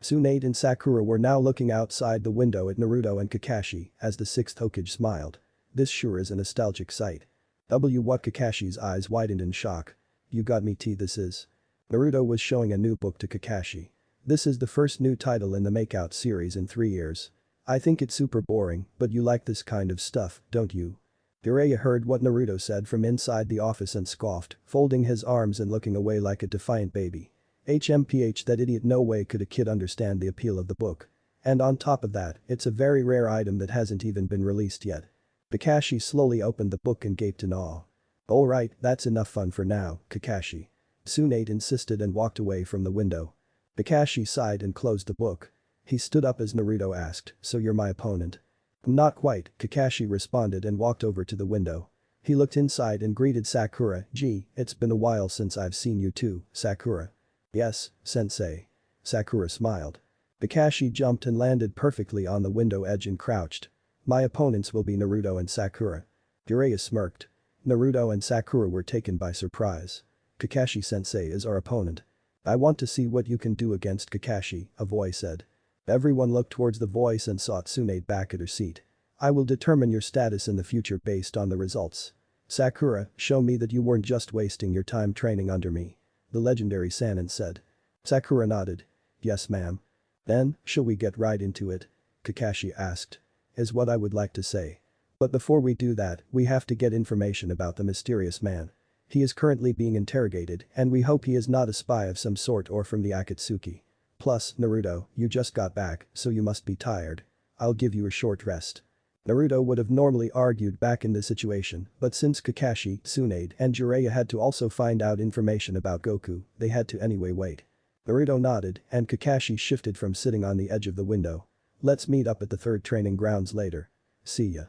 Tsunade and Sakura were now looking outside the window at Naruto and Kakashi as the sixth Hokage smiled. This sure is a nostalgic sight. What? Kakashi's eyes widened in shock. You got me this is. Naruto was showing a new book to Kakashi. This is the first new title in the Makeout series in 3 years. I think it's super boring, but you like this kind of stuff, don't you? Jiraiya heard what Naruto said from inside the office and scoffed, folding his arms and looking away like a defiant baby. HMPH, that idiot, no way could a kid understand the appeal of the book. And on top of that, it's a very rare item that hasn't even been released yet. Kakashi slowly opened the book and gaped in awe. Alright, that's enough fun for now, Kakashi. Tsunade insisted and walked away from the window. Kakashi sighed and closed the book. He stood up as Naruto asked, so you're my opponent? Not quite, Kakashi responded and walked over to the window. He looked inside and greeted Sakura. Gee, it's been a while since I've seen you too, Sakura. Yes, sensei. Sakura smiled. Kakashi jumped and landed perfectly on the window edge and crouched. My opponents will be Naruto and Sakura. Jiraiya smirked. Naruto and Sakura were taken by surprise. Kakashi-sensei is our opponent. I want to see what you can do against Kakashi, a voice said. Everyone looked towards the voice and saw Tsunade back at her seat. I will determine your status in the future based on the results. Sakura, show me that you weren't just wasting your time training under me. The legendary Sannin said. Sakura nodded. Yes ma'am. Then, shall we get right into it? Kakashi asked. Is what I would like to say. But before we do that, we have to get information about the mysterious man. He is currently being interrogated and we hope he is not a spy of some sort or from the Akatsuki. Plus, Naruto, you just got back, so you must be tired. I'll give you a short rest. Naruto would have normally argued back in this situation, but since Kakashi, Tsunade and Jiraiya had to also find out information about Goku, they had to anyway wait. Naruto nodded and Kakashi shifted from sitting on the edge of the window. Let's meet up at the third training grounds later. See ya.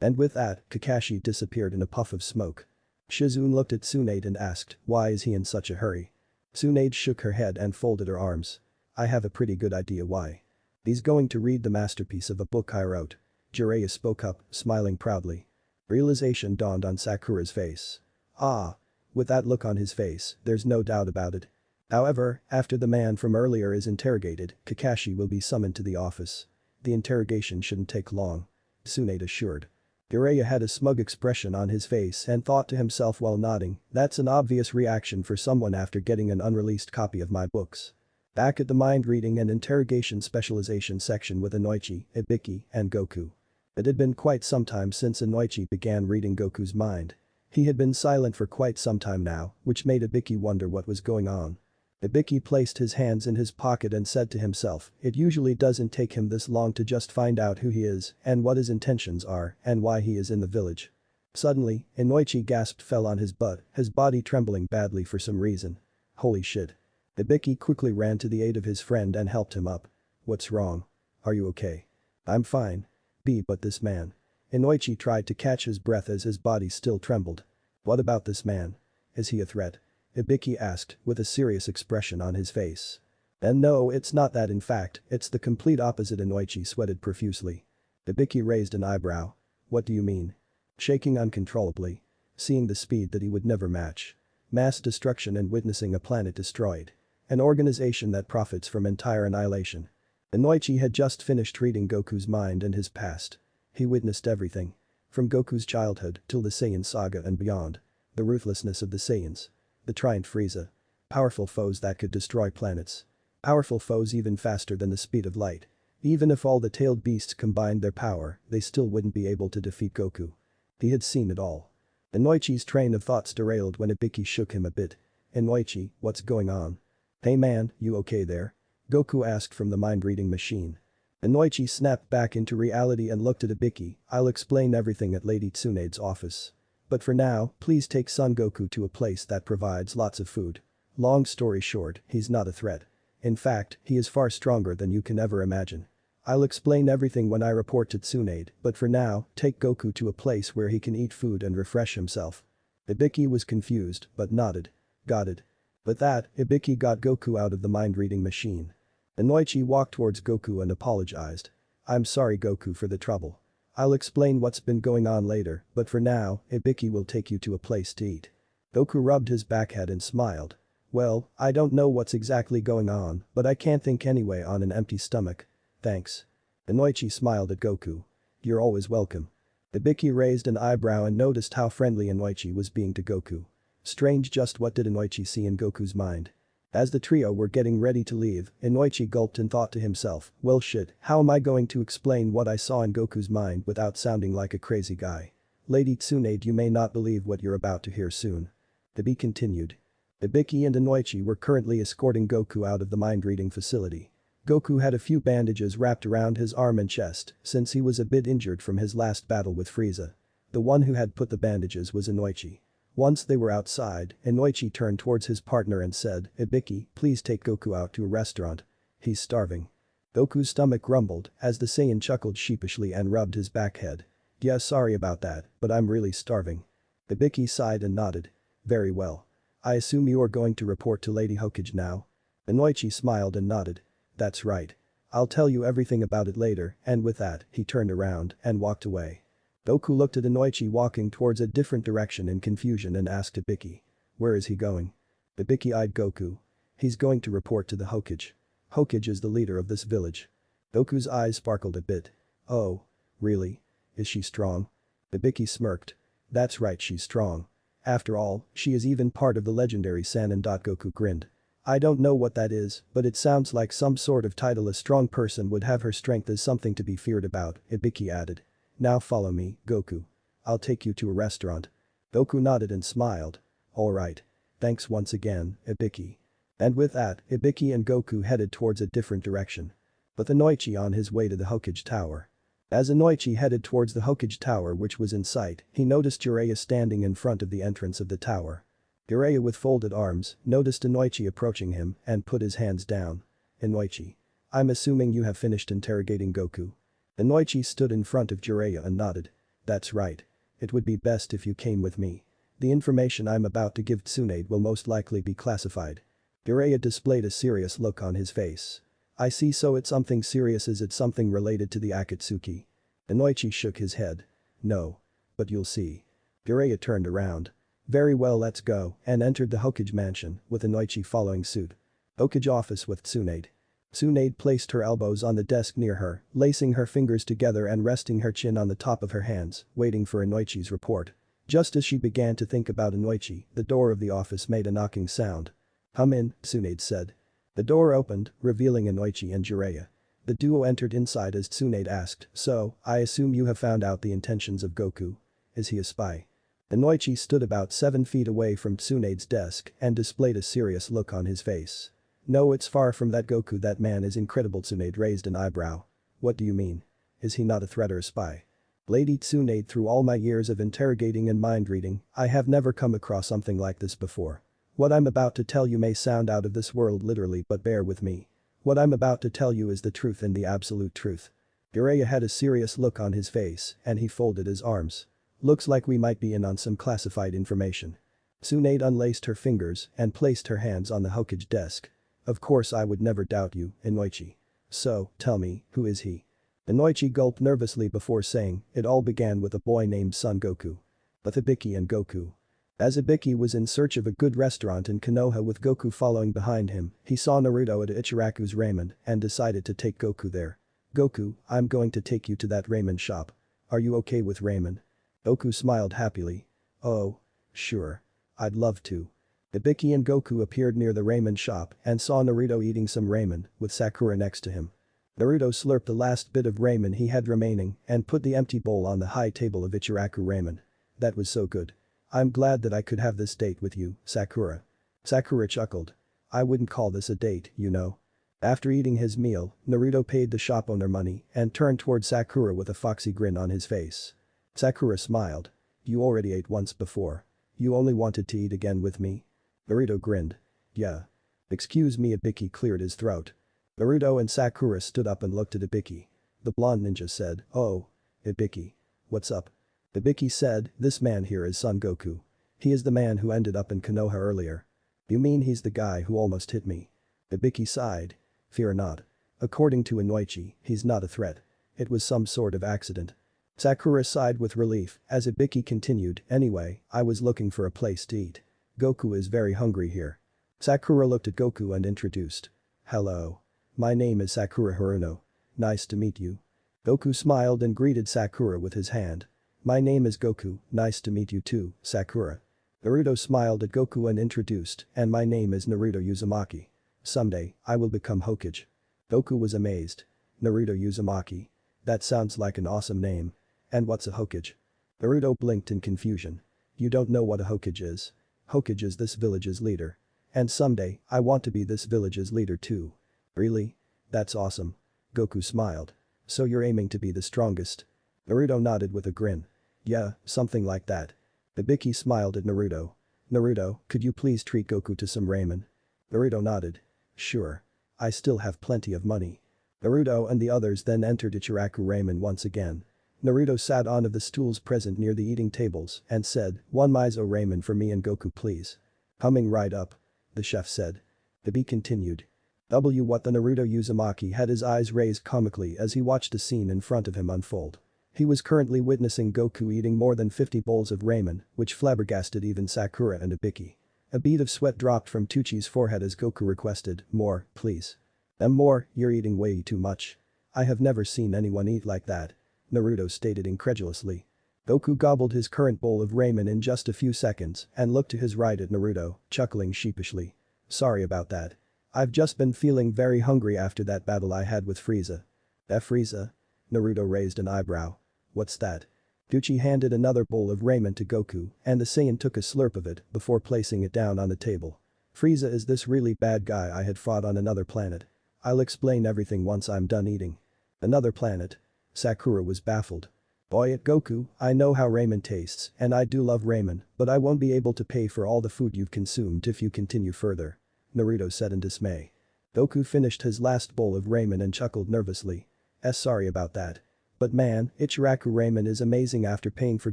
And with that, Kakashi disappeared in a puff of smoke. Shizune looked at Tsunade and asked, why is he in such a hurry? Tsunade shook her head and folded her arms. I have a pretty good idea why. He's going to read the masterpiece of a book I wrote. Jiraiya spoke up, smiling proudly. Realization dawned on Sakura's face. Ah. With that look on his face, there's no doubt about it. However, after the man from earlier is interrogated, Kakashi will be summoned to the office. The interrogation shouldn't take long. Tsunade assured. Jiraiya had a smug expression on his face and thought to himself while nodding, that's an obvious reaction for someone after getting an unreleased copy of my books. Back at the mind reading and interrogation specialization section with Inoichi, Ibiki, and Goku. It had been quite some time since Inoichi began reading Goku's mind. He had been silent for quite some time now, which made Ibiki wonder what was going on. Ibiki placed his hands in his pocket and said to himself, it usually doesn't take him this long to just find out who he is and what his intentions are and why he is in the village. Suddenly, Inoichi gasped fell on his butt, his body trembling badly for some reason. Holy shit. Ibiki quickly ran to the aid of his friend and helped him up. What's wrong? Are you okay? I'm fine. But this man. Inoichi tried to catch his breath as his body still trembled. What about this man? Is he a threat? Ibiki asked with a serious expression on his face. And no, it's not that, in fact, it's the complete opposite. Inoichi sweated profusely. Ibiki raised an eyebrow. What do you mean? Shaking uncontrollably. Seeing the speed that he would never match. Mass destruction and witnessing a planet destroyed. An organization that profits from entire annihilation. Inoichi had just finished reading Goku's mind and his past. He witnessed everything. From Goku's childhood till the Saiyan saga and beyond. The ruthlessness of the Saiyans. The Triant Frieza. Powerful foes that could destroy planets. Powerful foes even faster than the speed of light. Even if all the tailed beasts combined their power, they still wouldn't be able to defeat Goku. He had seen it all. Inoichi's train of thoughts derailed when Ibiki shook him a bit. Inoichi, what's going on? Hey man, you okay there? Goku asked from the mind-reading machine. Inoichi snapped back into reality and looked at Ibiki, I'll explain everything at Lady Tsunade's office. But for now, please take Son Goku to a place that provides lots of food. Long story short, he's not a threat. In fact, he is far stronger than you can ever imagine. I'll explain everything when I report to Tsunade, but for now, take Goku to a place where he can eat food and refresh himself. Ibiki was confused, but nodded. Got it. With that, Ibiki got Goku out of the mind-reading machine. Inoichi walked towards Goku and apologized. I'm sorry Goku for the trouble. I'll explain what's been going on later, but for now, Ibiki will take you to a place to eat. Goku rubbed his back head and smiled. Well, I don't know what's exactly going on, but I can't think anyway on an empty stomach. Thanks. Inoichi smiled at Goku. You're always welcome. Ibiki raised an eyebrow and noticed how friendly Inoichi was being to Goku. Strange, just what did Inoichi see in Goku's mind? As the trio were getting ready to leave, Inoichi gulped and thought to himself, well shit, how am I going to explain what I saw in Goku's mind without sounding like a crazy guy? Lady Tsunade, you may not believe what you're about to hear soon. Ibiki continued. Ibiki and Inoichi were currently escorting Goku out of the mind-reading facility. Goku had a few bandages wrapped around his arm and chest since he was a bit injured from his last battle with Frieza. The one who had put the bandages was Inoichi. Once they were outside, Inoichi turned towards his partner and said, Ibiki, please take Goku out to a restaurant. He's starving. Goku's stomach grumbled as the Saiyan chuckled sheepishly and rubbed his back head. Yeah, sorry about that, but I'm really starving. Ibiki sighed and nodded. Very well. I assume you are going to report to Lady Hokage now? Inoichi smiled and nodded. That's right. I'll tell you everything about it later, and with that, he turned around and walked away. Goku looked at Inoichi walking towards a different direction in confusion and asked Ibiki. Where is he going? Ibiki eyed Goku. He's going to report to the Hokage. Hokage is the leader of this village. Goku's eyes sparkled a bit. Oh. Really? Is she strong? Ibiki smirked. That's right, she's strong. After all, she is even part of the legendary Sannin. Goku grinned. I don't know what that is, but it sounds like some sort of title a strong person would have. Her strength is something to be feared about, Ibiki added. Now follow me, Goku. I'll take you to a restaurant. Goku nodded and smiled. Alright. Thanks once again, Ibiki. And with that, Ibiki and Goku headed towards a different direction. With Inoichi on his way to the Hokage Tower. As Inoichi headed towards the Hokage Tower, which was in sight, he noticed Jiraiya standing in front of the entrance of the tower. Jiraiya with folded arms noticed Inoichi approaching him and put his hands down. Inoichi. I'm assuming you have finished interrogating Goku. Inoichi stood in front of Jiraiya and nodded. That's right. It would be best if you came with me. The information I'm about to give Tsunade will most likely be classified. Jiraiya displayed a serious look on his face. I see, so it's something serious. Is it something related to the Akatsuki? Inoichi shook his head. No. But you'll see. Jiraiya turned around. Very well, let's go, and entered the Hokage mansion, with Inoichi following suit. Hokage office with Tsunade. Tsunade placed her elbows on the desk near her, lacing her fingers together and resting her chin on the top of her hands, waiting for Inoichi's report. Just as she began to think about Inoichi, the door of the office made a knocking sound. "Come in," Tsunade said. The door opened, revealing Inoichi and Jiraiya. The duo entered inside as Tsunade asked, "So, I assume you have found out the intentions of Goku. Is he a spy?" Inoichi stood about 7 feet away from Tsunade's desk and displayed a serious look on his face. "No, it's far from that, Goku. That man is incredible." Tsunade raised an eyebrow. "What do you mean? Is he not a threat or a spy?" Lady Tsunade, through all my years of interrogating and mind reading, I have never come across something like this before. What I'm about to tell you may sound out of this world literally, but bear with me. What I'm about to tell you is the truth and the absolute truth. Jiraiya had a serious look on his face and he folded his arms. "Looks like we might be in on some classified information." Tsunade unlaced her fingers and placed her hands on the Hokage desk. "Of course I would never doubt you, Inoichi. So, tell me, who is he?" Inoichi gulped nervously before saying, "It all began with a boy named Son Goku. With Hibiki and Goku." As Hibiki was in search of a good restaurant in Konoha with Goku following behind him, he saw Naruto at Ichiraku's ramen and decided to take Goku there. "Goku, I'm going to take you to that ramen shop. Are you okay with ramen?" Goku smiled happily. "Oh. Sure. I'd love to." Hibiki and Goku appeared near the ramen shop and saw Naruto eating some ramen with Sakura next to him. Naruto slurped the last bit of ramen he had remaining and put the empty bowl on the high table of Ichiraku ramen. "That was so good. I'm glad that I could have this date with you, Sakura." Sakura chuckled. "I wouldn't call this a date, you know." After eating his meal, Naruto paid the shop owner money and turned toward Sakura with a foxy grin on his face. Sakura smiled. "You already ate once before. You only wanted to eat again with me?" Naruto grinned. "Yeah. Excuse me." Hibiki cleared his throat. Naruto and Sakura stood up and looked at Hibiki. The blonde ninja said, "Oh. Hibiki. What's up?" Hibiki said, "This man here is Son Goku. He is the man who ended up in Konoha earlier." "You mean he's the guy who almost hit me?" Hibiki sighed. "Fear not. According to Inoichi, he's not a threat. It was some sort of accident." Sakura sighed with relief as Hibiki continued, "Anyway, I was looking for a place to eat. Goku is very hungry here." Sakura looked at Goku and introduced. "Hello. My name is Sakura Haruno. Nice to meet you." Goku smiled and greeted Sakura with his hand. "My name is Goku, nice to meet you too, Sakura." Naruto smiled at Goku and introduced, "And my name is Naruto Uzumaki. Someday, I will become Hokage." Goku was amazed. "Naruto Uzumaki? That sounds like an awesome name. And what's a Hokage?" Naruto blinked in confusion. "You don't know what a Hokage is? Hokage is this village's leader. And someday, I want to be this village's leader too." "Really? That's awesome." Goku smiled. "So you're aiming to be the strongest?" Naruto nodded with a grin. "Yeah, something like that." Hibiki smiled at Naruto. "Naruto, could you please treat Goku to some ramen?" Naruto nodded. "Sure. I still have plenty of money." Naruto and the others then entered Ichiraku ramen once again. Naruto sat on of the stools present near the eating tables and said, "One miso ramen for me and Goku please." "Coming right up," the chef said. Hibiki continued. What the Naruto Uzumaki had his eyes raised comically as he watched the scene in front of him unfold. He was currently witnessing Goku eating more than 50 bowls of ramen, which flabbergasted even Sakura and Hibiki. A bead of sweat dropped from Tuchi's forehead as Goku requested, "More, please." More, you're eating way too much. I have never seen anyone eat like that," Naruto stated incredulously. Goku gobbled his current bowl of ramen in just a few seconds and looked to his right at Naruto, chuckling sheepishly. "Sorry about that. I've just been feeling very hungry after that battle I had with Frieza." Frieza?" Naruto raised an eyebrow. "What's that?" Tuchi handed another bowl of ramen to Goku and the Saiyan took a slurp of it before placing it down on the table. "Frieza is this really bad guy I had fought on another planet. I'll explain everything once I'm done eating." "Another planet?" Sakura was baffled. "Boy, Goku, I know how ramen tastes and I do love ramen, but I won't be able to pay for all the food you've consumed if you continue further," Naruto said in dismay. Goku finished his last bowl of ramen and chuckled nervously. Sorry about that. But man, Ichiraku ramen is amazing." After paying for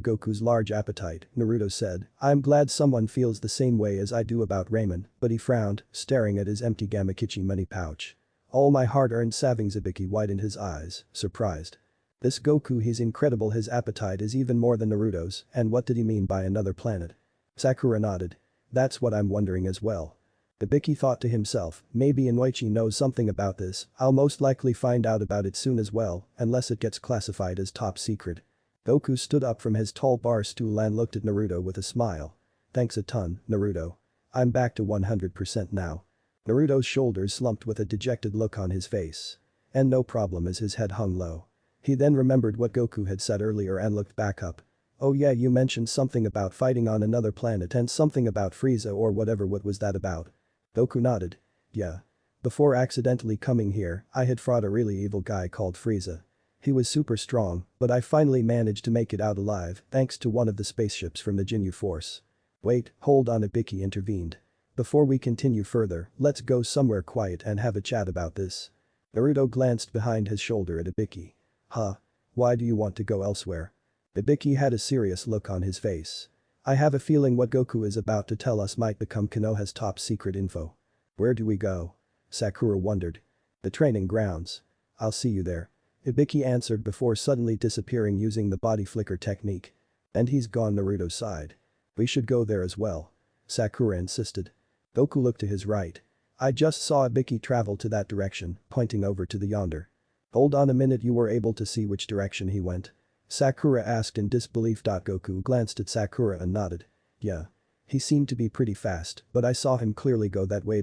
Goku's large appetite, Naruto said, "I'm glad someone feels the same way as I do about ramen," but he frowned, staring at his empty Gamakichi money pouch. "All my hard-earned savings." Hibiki widened his eyes, surprised. "This Goku, he's incredible. His appetite is even more than Naruto's, and what did he mean by another planet?" Sakura nodded. "That's what I'm wondering as well." Hibiki thought to himself, maybe Inoichi knows something about this, I'll most likely find out about it soon as well, unless it gets classified as top secret. Goku stood up from his tall bar stool and looked at Naruto with a smile. Thanks a ton, Naruto. I'm back to 100% now. Naruto's shoulders slumped with a dejected look on his face. And no problem as his head hung low. He then remembered what Goku had said earlier and looked back up. Oh yeah, you mentioned something about fighting on another planet and something about Frieza or whatever, what was that about? Goku nodded. Yeah. Before accidentally coming here, I had fought a really evil guy called Frieza. He was super strong, but I finally managed to make it out alive thanks to one of the spaceships from the Ginyu Force. Wait, hold on, Hibiki intervened. Before we continue further, let's go somewhere quiet and have a chat about this. Naruto glanced behind his shoulder at Hibiki. Huh? Why do you want to go elsewhere? Hibiki had a serious look on his face. I have a feeling what Goku is about to tell us might become Konoha's top secret info. Where do we go? Sakura wondered. The training grounds. I'll see you there. Hibiki answered before suddenly disappearing using the body flicker technique. And he's gone, Naruto sighed. We should go there as well. Sakura insisted. Goku looked to his right. I just saw Hibiki travel to that direction, pointing over to the yonder. Hold on a minute, you were able to see which direction he went? Sakura asked in disbelief. Goku glanced at Sakura and nodded. Yeah. He seemed to be pretty fast, but I saw him clearly go that way.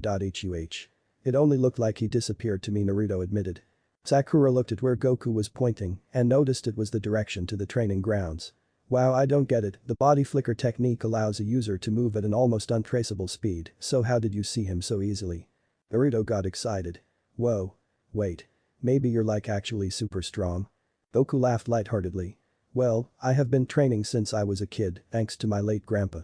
It only looked like he disappeared to me, Naruto admitted. Sakura looked at where Goku was pointing and noticed it was the direction to the training grounds. Wow, I don't get it, the body flicker technique allows a user to move at an almost untraceable speed, so how did you see him so easily? Naruto got excited. Whoa. Wait. Maybe you're like actually super strong? Goku laughed lightheartedly. Well, I have been training since I was a kid, thanks to my late grandpa.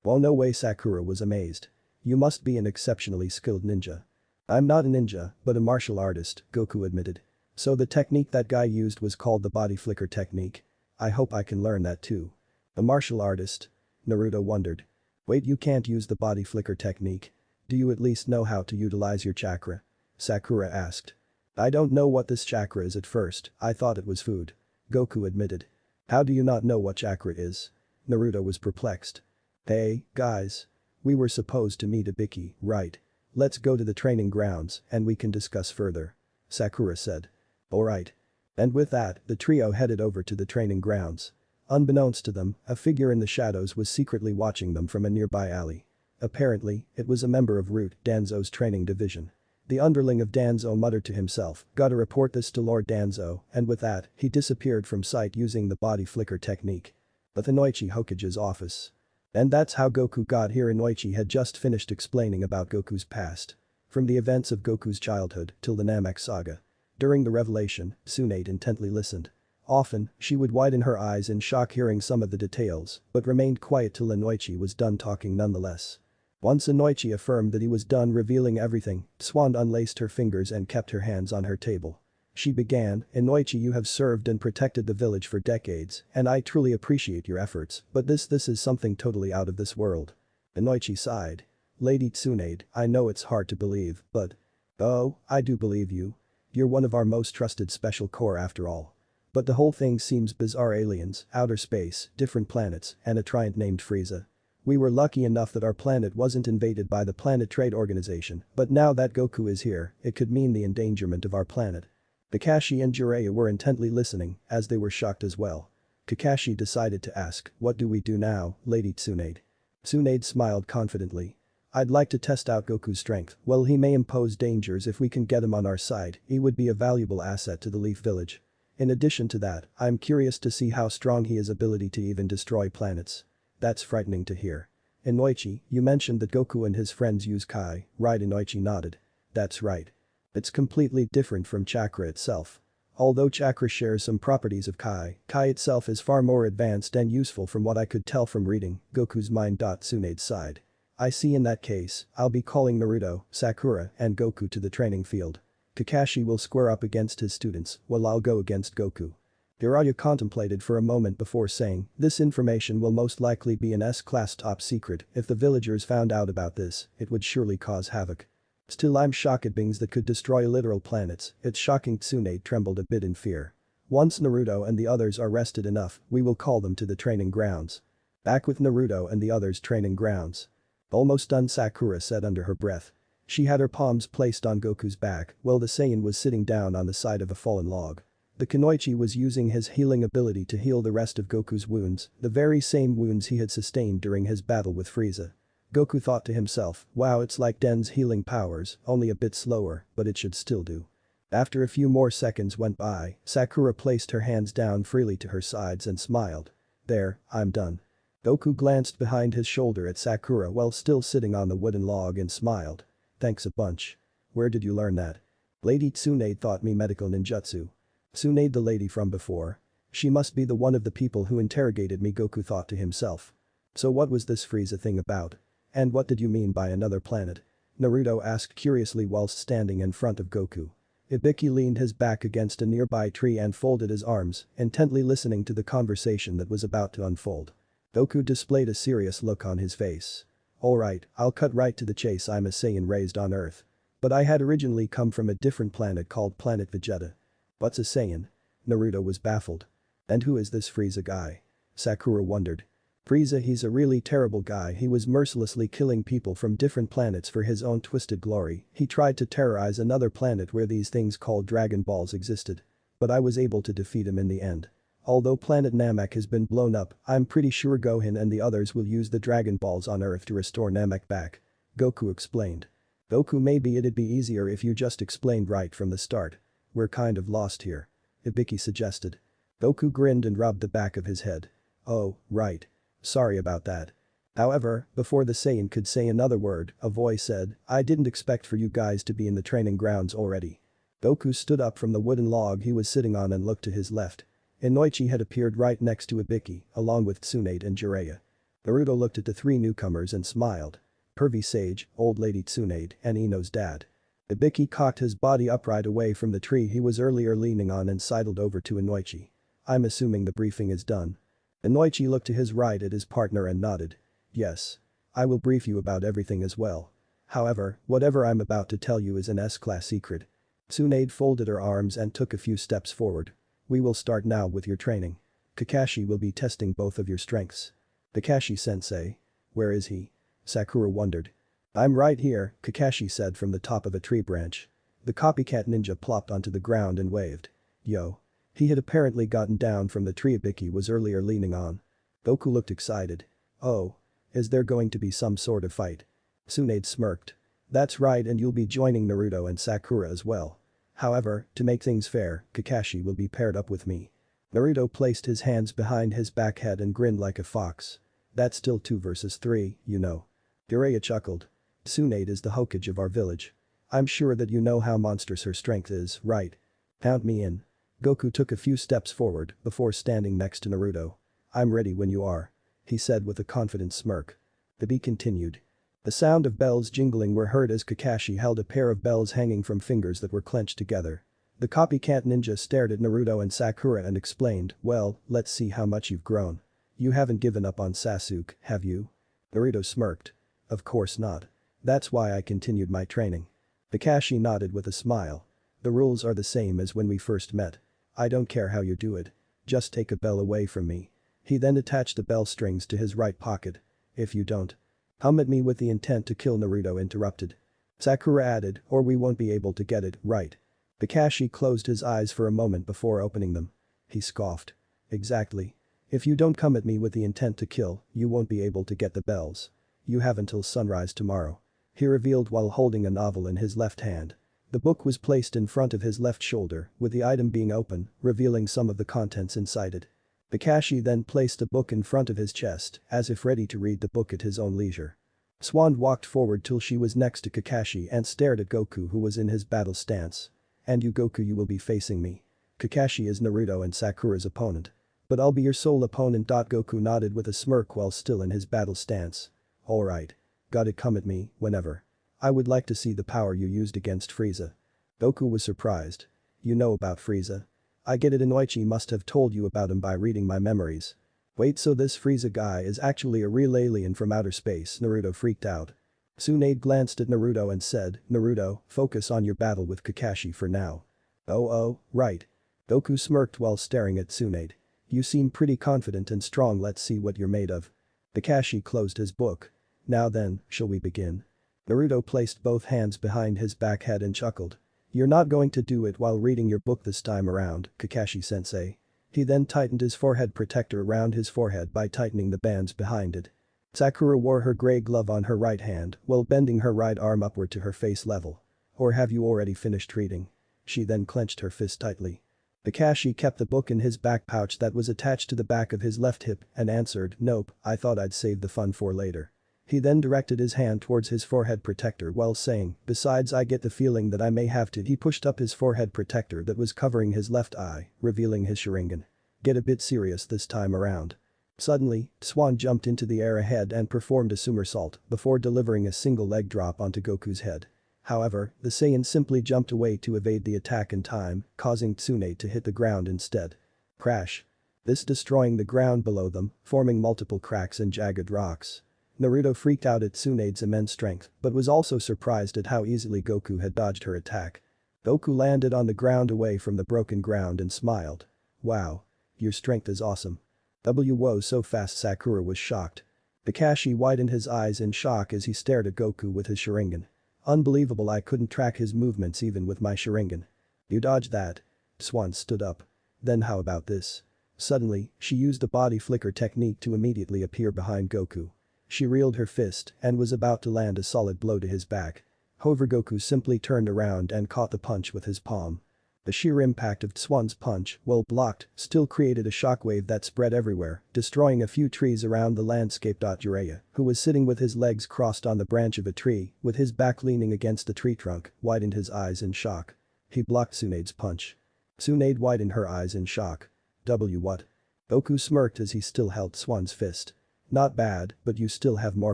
Well, no way, Sakura was amazed. You must be an exceptionally skilled ninja. I'm not a ninja, but a martial artist, Goku admitted. So the technique that guy used was called the body flicker technique. I hope I can learn that too. A martial artist? Naruto wondered. Wait, you can't use the body flicker technique? Do you at least know how to utilize your chakra? Sakura asked. I don't know what this chakra is at first, I thought it was food. Goku admitted. How do you not know what chakra is? Naruto was perplexed. Hey, guys. We were supposed to meet Hibiki, right? Let's go to the training grounds and we can discuss further. Sakura said. Alright. And with that, the trio headed over to the training grounds. Unbeknownst to them, a figure in the shadows was secretly watching them from a nearby alley. Apparently, it was a member of Root Danzo's training division. The underling of Danzo muttered to himself, gotta report this to Lord Danzo, and with that, he disappeared from sight using the body flicker technique. But Inoichi Hokage's office. And that's how Goku got here. Inoichi had just finished explaining about Goku's past. From the events of Goku's childhood till the Namek saga. During the revelation, Tsunade intently listened. Often, she would widen her eyes in shock hearing some of the details, but remained quiet till Inoichi was done talking nonetheless. Once Inoichi affirmed that he was done revealing everything, Swan unlaced her fingers and kept her hands on her table. She began, Inoichi, you have served and protected the village for decades, and I truly appreciate your efforts, but this is something totally out of this world. Inoichi sighed. Lady Tsunade, I know it's hard to believe, but… Oh, I do believe you. You're one of our most trusted special corps after all. But the whole thing seems bizarre. Aliens, outer space, different planets, and a tyrant named Frieza. We were lucky enough that our planet wasn't invaded by the Planet Trade Organization, but now that Goku is here, it could mean the endangerment of our planet. Kakashi and Jiraiya were intently listening, as they were shocked as well. Kakashi decided to ask, what do we do now, Lady Tsunade? Tsunade smiled confidently. I'd like to test out Goku's strength. Well, he may impose dangers. If we can get him on our side, he would be a valuable asset to the Leaf Village. In addition to that, I'm curious to see how strong he is, ability to even destroy planets. That's frightening to hear. Inoichi, you mentioned that Goku and his friends use Kai, right? Inoichi nodded. That's right. It's completely different from chakra itself. Although chakra shares some properties of Kai, Kai itself is far more advanced and useful from what I could tell from reading Goku's mind. Tsunade sighed. I see. In that case, I'll be calling Naruto, Sakura, and Goku to the training field. Kakashi will square up against his students, while I'll go against Goku. Jiraiya contemplated for a moment before saying, this information will most likely be an S-class top secret. If the villagers found out about this, it would surely cause havoc. Still, I'm shocked at beings that could destroy literal planets. It's shocking. Tsunade trembled a bit in fear. Once Naruto and the others are rested enough, we will call them to the training grounds. Back with Naruto and the others' training grounds. Almost done, Sakura said under her breath. She had her palms placed on Goku's back while the Saiyan was sitting down on the side of a fallen log. The Kunoichi was using his healing ability to heal the rest of Goku's wounds, the very same wounds he had sustained during his battle with Frieza. Goku thought to himself, wow, it's like Den's healing powers, only a bit slower, but it should still do. After a few more seconds went by, Sakura placed her hands down freely to her sides and smiled. There, I'm done. Goku glanced behind his shoulder at Sakura while still sitting on the wooden log and smiled. Thanks a bunch. Where did you learn that? Lady Tsunade taught me medical ninjutsu. Tsunade, the lady from before. She must be the one of the people who interrogated me, Goku thought to himself. So what was this Frieza thing about? And what did you mean by another planet? Naruto asked curiously whilst standing in front of Goku. Ibiki leaned his back against a nearby tree and folded his arms, intently listening to the conversation that was about to unfold. Goku displayed a serious look on his face. Alright, I'll cut right to the chase. I'm a Saiyan raised on Earth. But I had originally come from a different planet called Planet Vegeta. What's a Saiyan? Naruto was baffled. And who is this Frieza guy? Sakura wondered. Frieza, he's a really terrible guy. He was mercilessly killing people from different planets for his own twisted glory. He tried to terrorize another planet where these things called Dragon Balls existed. But I was able to defeat him in the end. Although planet Namek has been blown up, I'm pretty sure Gohan and the others will use the Dragon Balls on Earth to restore Namek back. Goku explained. Goku, maybe it'd be easier if you just explained right from the start. We're kind of lost here. Ibiki suggested. Goku grinned and rubbed the back of his head. Oh, right. Sorry about that. However, before the Saiyan could say another word, a voice said, I didn't expect for you guys to be in the training grounds already. Goku stood up from the wooden log he was sitting on and looked to his left. Inoichi had appeared right next to Ibiki, along with Tsunade and Jiraiya. Naruto looked at the three newcomers and smiled. Pervy Sage, Old Lady Tsunade, and Ino's dad. Ibiki cocked his body upright away from the tree he was earlier leaning on and sidled over to Inoichi. I'm assuming the briefing is done. Inoichi looked to his right at his partner and nodded. Yes. I will brief you about everything as well. However, whatever I'm about to tell you is an S-class secret. Tsunade folded her arms and took a few steps forward. We will start now with your training. Kakashi will be testing both of your strengths. Kakashi-sensei. Where is he? Sakura wondered. I'm right here, Kakashi said from the top of a tree branch. The copycat ninja plopped onto the ground and waved. Yo. He had apparently gotten down from the tree Ibiki was earlier leaning on. Goku looked excited. Oh. Is there going to be some sort of fight? Tsunade smirked. That's right, and you'll be joining Naruto and Sakura as well. However, to make things fair, Kakashi will be paired up with me. Naruto placed his hands behind his back head and grinned like a fox. That's still 2 versus 3, you know. Jiraiya chuckled. Tsunade is the Hokage of our village. I'm sure that you know how monstrous her strength is, right? Count me in. Goku took a few steps forward before standing next to Naruto. I'm ready when you are. He said with a confident smirk. The bee continued. The sound of bells jingling were heard as Kakashi held a pair of bells hanging from fingers that were clenched together. The copycat ninja stared at Naruto and Sakura and explained, well, let's see how much you've grown. You haven't given up on Sasuke, have you? Naruto smirked. Of course not. That's why I continued my training. Kakashi nodded with a smile. The rules are the same as when we first met. I don't care how you do it. Just take a bell away from me. He then attached the bell strings to his right pocket. If you don't. Hum at me with the intent to kill, Naruto interrupted. Sakura added, or we won't be able to get it right. Kakashi closed his eyes for a moment before opening them. He scoffed. Exactly. If you don't come at me with the intent to kill, you won't be able to get the bells. You have until sunrise tomorrow. He revealed while holding a novel in his left hand. The book was placed in front of his left shoulder, with the item being open, revealing some of the contents inside it. Kakashi then placed a book in front of his chest, as if ready to read the book at his own leisure. Swan walked forward till she was next to Kakashi and stared at Goku, who was in his battle stance. And you, Goku, you will be facing me. Kakashi is Naruto and Sakura's opponent. But I'll be your sole opponent. Goku nodded with a smirk while still in his battle stance. Alright. Gotta come at me, whenever. I would like to see the power you used against Frieza. Goku was surprised. You know about Frieza? I get it, Inoichi must have told you about him by reading my memories. Wait, so this Frieza guy is actually a real alien from outer space? Naruto freaked out. Tsunade glanced at Naruto and said, Naruto, focus on your battle with Kakashi for now. Oh, right. Goku smirked while staring at Tsunade. You seem pretty confident and strong, let's see what you're made of. Kakashi closed his book. Now then, shall we begin? Naruto placed both hands behind his back head and chuckled. You're not going to do it while reading your book this time around, Kakashi-sensei. He then tightened his forehead protector around his forehead by tightening the bands behind it. Sakura wore her gray glove on her right hand while bending her right arm upward to her face level. Or have you already finished reading? She then clenched her fist tightly. Kakashi kept the book in his back pouch that was attached to the back of his left hip and answered, nope, I thought I'd save the fun for later. He then directed his hand towards his forehead protector while saying, besides I get the feeling that I may have to. He pushed up his forehead protector that was covering his left eye, revealing his Sharingan. Get a bit serious this time around. Suddenly, Swan jumped into the air ahead and performed a somersault before delivering a single leg drop onto Goku's head. However, the Saiyan simply jumped away to evade the attack in time, causing Tsunade to hit the ground instead. Crash. This destroying the ground below them, forming multiple cracks and jagged rocks. Naruto freaked out at Tsunade's immense strength but was also surprised at how easily Goku had dodged her attack. Goku landed on the ground away from the broken ground and smiled. Wow. Your strength is awesome. Whoa, so fast. Sakura was shocked. Kakashi widened his eyes in shock as he stared at Goku with his Sharingan. Unbelievable, I couldn't track his movements even with my Sharingan. You dodged that. Swan stood up. Then how about this? Suddenly, she used the body flicker technique to immediately appear behind Goku. She reeled her fist and was about to land a solid blow to his back. However, Goku simply turned around and caught the punch with his palm. The sheer impact of Swan's punch, well blocked, still created a shockwave that spread everywhere, destroying a few trees around the landscape. Jiraiya, who was sitting with his legs crossed on the branch of a tree, with his back leaning against the tree trunk, widened his eyes in shock. He blocked Tsunade's punch. Tsunade widened her eyes in shock. What? Goku smirked as he still held Swan's fist. Not bad, but you still have more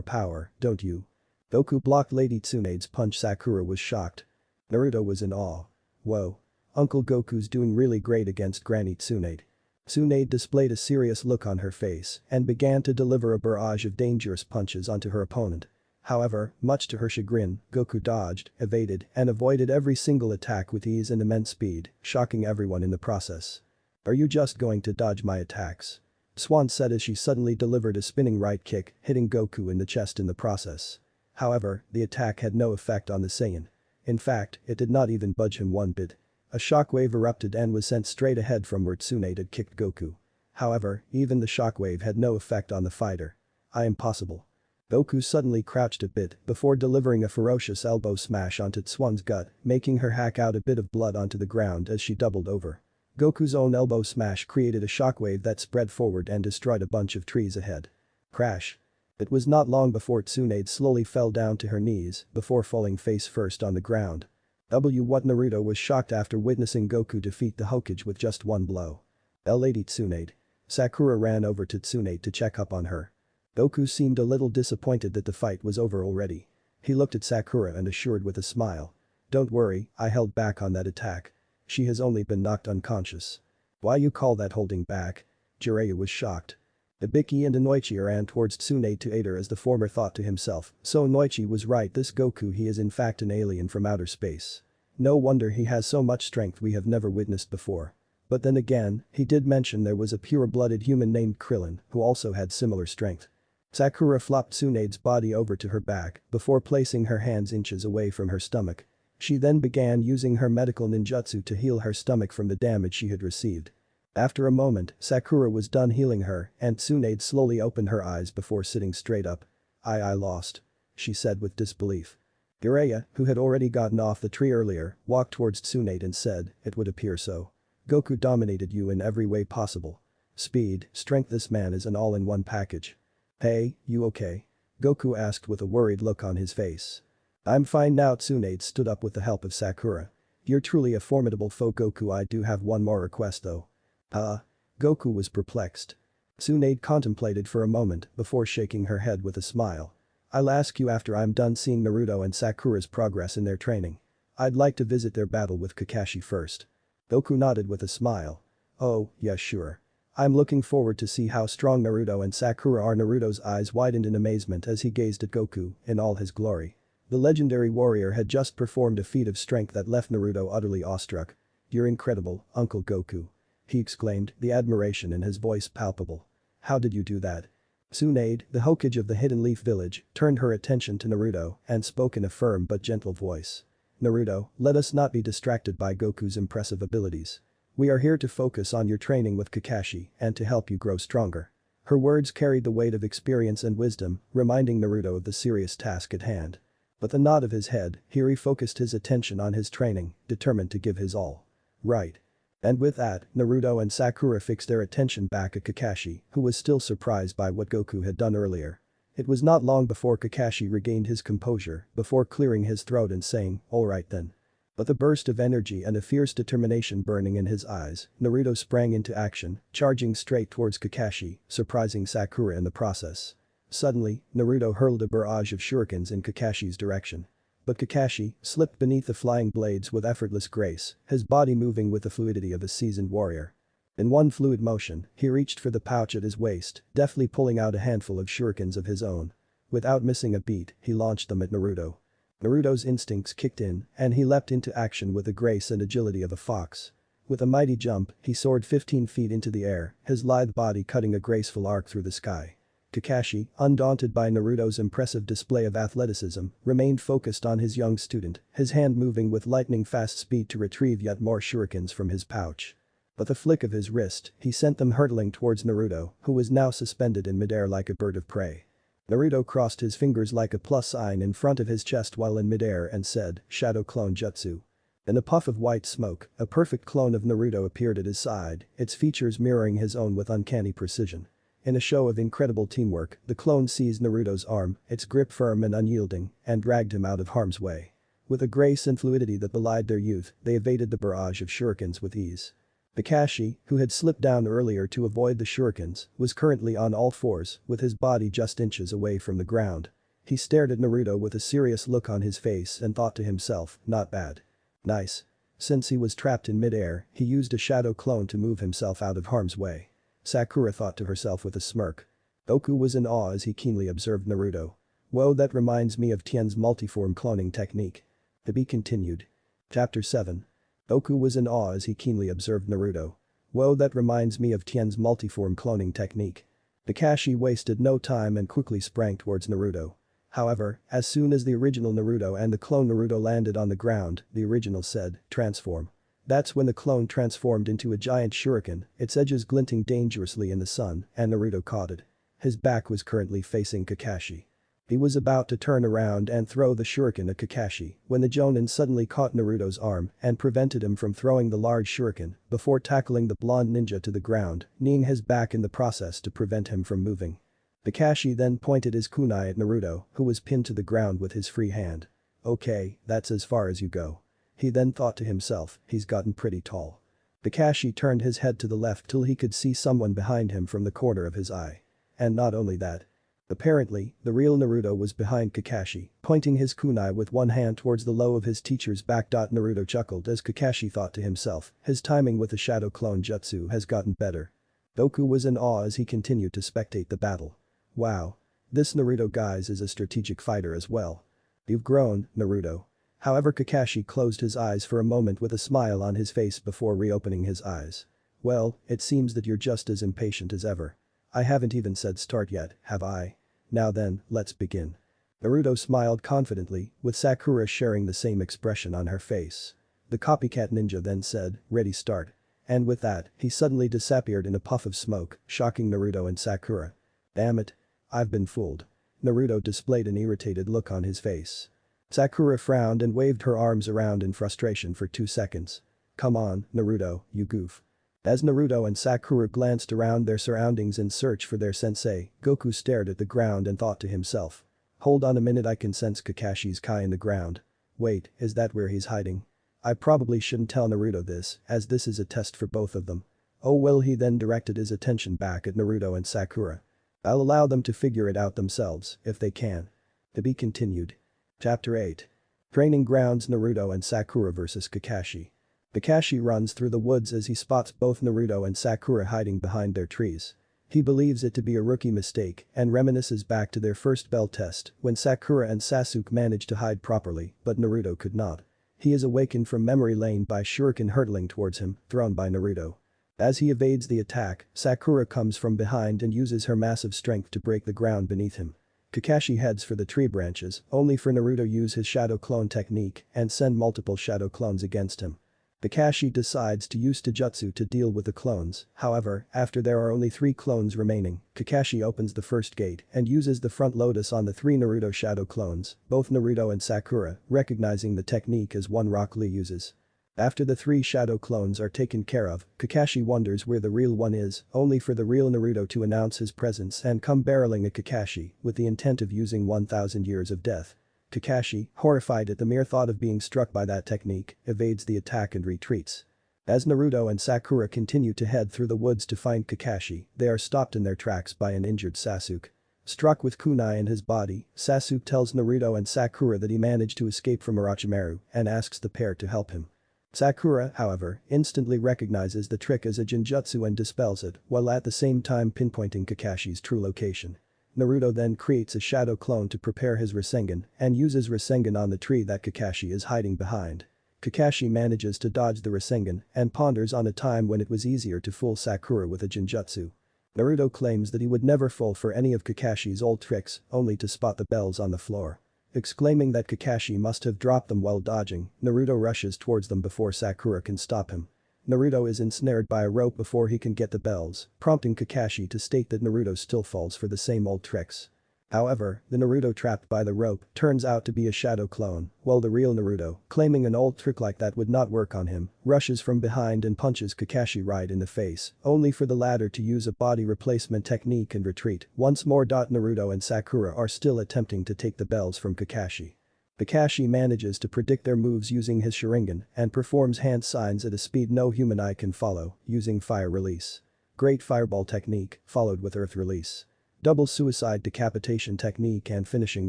power, don't you? Goku blocked Lady Tsunade's punch. Sakura was shocked. Naruto was in awe. Whoa. Uncle Goku's doing really great against Granny Tsunade. Tsunade displayed a serious look on her face and began to deliver a barrage of dangerous punches onto her opponent. However, much to her chagrin, Goku dodged, evaded, and avoided every single attack with ease and immense speed, shocking everyone in the process. Are you just going to dodge my attacks? Swan said as she suddenly delivered a spinning right kick, hitting Goku in the chest in the process. However, the attack had no effect on the Saiyan. In fact, it did not even budge him one bit. A shockwave erupted and was sent straight ahead from where Tsunade had kicked Goku. However, even the shockwave had no effect on the fighter. Impossible. Goku suddenly crouched a bit before delivering a ferocious elbow smash onto Swan's gut, making her hack out a bit of blood onto the ground as she doubled over. Goku's own elbow smash created a shockwave that spread forward and destroyed a bunch of trees ahead. Crash. It was not long before Tsunade slowly fell down to her knees before falling face first on the ground. What? Naruto was shocked after witnessing Goku defeat the Hokage with just one blow. Lady Tsunade. Sakura ran over to Tsunade to check up on her. Goku seemed a little disappointed that the fight was over already. He looked at Sakura and assured with a smile. Don't worry, I held back on that attack. She has only been knocked unconscious. Why you call that holding back? Jiraiya was shocked. Ibiki and Inoichi ran towards Tsunade to aid her as the former thought to himself, so Inoichi was right, this Goku, he is in fact an alien from outer space. No wonder he has so much strength we have never witnessed before. But then again, he did mention there was a pure-blooded human named Krillin who also had similar strength. Sakura flopped Tsunade's body over to her back before placing her hands inches away from her stomach. She then began using her medical ninjutsu to heal her stomach from the damage she had received. After a moment, Sakura was done healing her and Tsunade slowly opened her eyes before sitting straight up. I lost. She said with disbelief. Jiraiya, who had already gotten off the tree earlier, walked towards Tsunade and said, it would appear so. Goku dominated you in every way possible. Speed, strength, this man is an all-in-one package. Hey, you okay? Goku asked with a worried look on his face. I'm fine now. Tsunade stood up with the help of Sakura. You're truly a formidable foe, Goku. I do have one more request though. Goku was perplexed. Tsunade contemplated for a moment before shaking her head with a smile. I'll ask you after I'm done seeing Naruto and Sakura's progress in their training. I'd like to visit their battle with Kakashi first. Goku nodded with a smile. Oh, yeah, sure. I'm looking forward to see how strong Naruto and Sakura are. Naruto's eyes widened in amazement as he gazed at Goku in all his glory. The legendary warrior had just performed a feat of strength that left Naruto utterly awestruck. You're incredible, Uncle Goku. He exclaimed, the admiration in his voice palpable. How did you do that? Tsunade, the Hokage of the Hidden Leaf Village, turned her attention to Naruto and spoke in a firm but gentle voice. Naruto, let us not be distracted by Goku's impressive abilities. We are here to focus on your training with Kakashi and to help you grow stronger. Her words carried the weight of experience and wisdom, reminding Naruto of the serious task at hand. But the nod of his head, he refocused his attention on his training, determined to give his all. Right. And with that, Naruto and Sakura fixed their attention back at Kakashi, who was still surprised by what Goku had done earlier. It was not long before Kakashi regained his composure, before clearing his throat and saying, "Alright then." With a burst of energy and a fierce determination burning in his eyes, Naruto sprang into action, charging straight towards Kakashi, surprising Sakura in the process. Suddenly, Naruto hurled a barrage of shurikens in Kakashi's direction. But Kakashi slipped beneath the flying blades with effortless grace, his body moving with the fluidity of a seasoned warrior. In one fluid motion, he reached for the pouch at his waist, deftly pulling out a handful of shurikens of his own. Without missing a beat, he launched them at Naruto. Naruto's instincts kicked in, and he leapt into action with the grace and agility of a fox. With a mighty jump, he soared 15 feet into the air, his lithe body cutting a graceful arc through the sky. Kakashi, undaunted by Naruto's impressive display of athleticism, remained focused on his young student, his hand moving with lightning-fast speed to retrieve yet more shurikens from his pouch. With a flick of his wrist, he sent them hurtling towards Naruto, who was now suspended in midair like a bird of prey. Naruto crossed his fingers like a plus sign in front of his chest while in midair and said, "Shadow Clone Jutsu." In a puff of white smoke, a perfect clone of Naruto appeared at his side, its features mirroring his own with uncanny precision. In a show of incredible teamwork, the clone seized Naruto's arm, its grip firm and unyielding, and dragged him out of harm's way. With a grace and fluidity that belied their youth, they evaded the barrage of shurikens with ease. Kakashi, who had slipped down earlier to avoid the shurikens, was currently on all fours, with his body just inches away from the ground. He stared at Naruto with a serious look on his face and thought to himself, not bad. Nice. Since he was trapped in midair, he used a shadow clone to move himself out of harm's way. Sakura thought to herself with a smirk. Goku was in awe as he keenly observed Naruto. Whoa, that reminds me of Tien's multiform cloning technique. To be continued. Chapter 7. Goku was in awe as he keenly observed Naruto. Whoa, that reminds me of Tien's multiform cloning technique. Kakashi wasted no time and quickly sprang towards Naruto. However, as soon as the original Naruto and the clone Naruto landed on the ground, the original said, "Transform." That's when the clone transformed into a giant shuriken, its edges glinting dangerously in the sun, and Naruto caught it. His back was currently facing Kakashi. He was about to turn around and throw the shuriken at Kakashi when the Jonin suddenly caught Naruto's arm and prevented him from throwing the large shuriken before tackling the blonde ninja to the ground, kneeing his back in the process to prevent him from moving. Kakashi then pointed his kunai at Naruto, who was pinned to the ground with his free hand. Okay, that's as far as you go. He then thought to himself, he's gotten pretty tall. Kakashi turned his head to the left till he could see someone behind him from the corner of his eye. And not only that. Apparently, the real Naruto was behind Kakashi, pointing his kunai with one hand towards the low of his teacher's back. Naruto chuckled as Kakashi thought to himself, his timing with the shadow clone jutsu has gotten better. Goku was in awe as he continued to spectate the battle. Wow. This Naruto guys is a strategic fighter as well. You've grown, Naruto. However, Kakashi closed his eyes for a moment with a smile on his face before reopening his eyes. Well, it seems that you're just as impatient as ever. I haven't even said start yet, have I? Now then, let's begin. Naruto smiled confidently, with Sakura sharing the same expression on her face. The copycat ninja then said, "Ready, start." And with that, he suddenly disappeared in a puff of smoke, shocking Naruto and Sakura. Damn it. I've been fooled. Naruto displayed an irritated look on his face. Sakura frowned and waved her arms around in frustration for 2 seconds. Come on, Naruto, you goof. As Naruto and Sakura glanced around their surroundings in search for their sensei, Goku stared at the ground and thought to himself. Hold on a minute, I can sense Kakashi's Kai in the ground. Wait, is that where he's hiding? I probably shouldn't tell Naruto this, as this is a test for both of them. Oh well, he then directed his attention back at Naruto and Sakura. I'll allow them to figure it out themselves, if they can. To be continued. Chapter 8. Training Grounds. Naruto and Sakura vs Kakashi. Kakashi runs through the woods as he spots both Naruto and Sakura hiding behind their trees. He believes it to be a rookie mistake and reminisces back to their first bell test when Sakura and Sasuke managed to hide properly, but Naruto could not. He is awakened from memory lane by shuriken hurtling towards him, thrown by Naruto. As he evades the attack, Sakura comes from behind and uses her massive strength to break the ground beneath him. Kakashi heads for the tree branches, only for Naruto use his shadow clone technique and send multiple shadow clones against him. Kakashi decides to use Taijutsu to deal with the clones, however, after there are only 3 clones remaining, Kakashi opens the first gate and uses the front lotus on the 3 Naruto shadow clones, both Naruto and Sakura, recognizing the technique as one Rock Lee uses. After the 3 shadow clones are taken care of, Kakashi wonders where the real one is, only for the real Naruto to announce his presence and come barreling at Kakashi with the intent of using 1000 years of death. Kakashi, horrified at the mere thought of being struck by that technique, evades the attack and retreats. As Naruto and Sakura continue to head through the woods to find Kakashi, they are stopped in their tracks by an injured Sasuke. Struck with kunai in his body, Sasuke tells Naruto and Sakura that he managed to escape from Orochimaru and asks the pair to help him. Sakura, however, instantly recognizes the trick as a genjutsu and dispels it, while at the same time pinpointing Kakashi's true location. Naruto then creates a shadow clone to prepare his Rasengan and uses Rasengan on the tree that Kakashi is hiding behind. Kakashi manages to dodge the Rasengan and ponders on a time when it was easier to fool Sakura with a genjutsu. Naruto claims that he would never fall for any of Kakashi's old tricks, only to spot the bells on the floor. Exclaiming that Kakashi must have dropped them while dodging, Naruto rushes towards them before Sakura can stop him. Naruto is ensnared by a rope before he can get the bells, prompting Kakashi to state that Naruto still falls for the same old tricks. However, the Naruto trapped by the rope turns out to be a shadow clone, while the real Naruto, claiming an old trick like that would not work on him, rushes from behind and punches Kakashi right in the face, only for the latter to use a body replacement technique and retreat. Once more. Naruto and Sakura are still attempting to take the bells from Kakashi. Kakashi manages to predict their moves using his Sharingan and performs hand signs at a speed no human eye can follow, using fire release. Great fireball technique, followed with earth release. Double suicide decapitation technique and finishing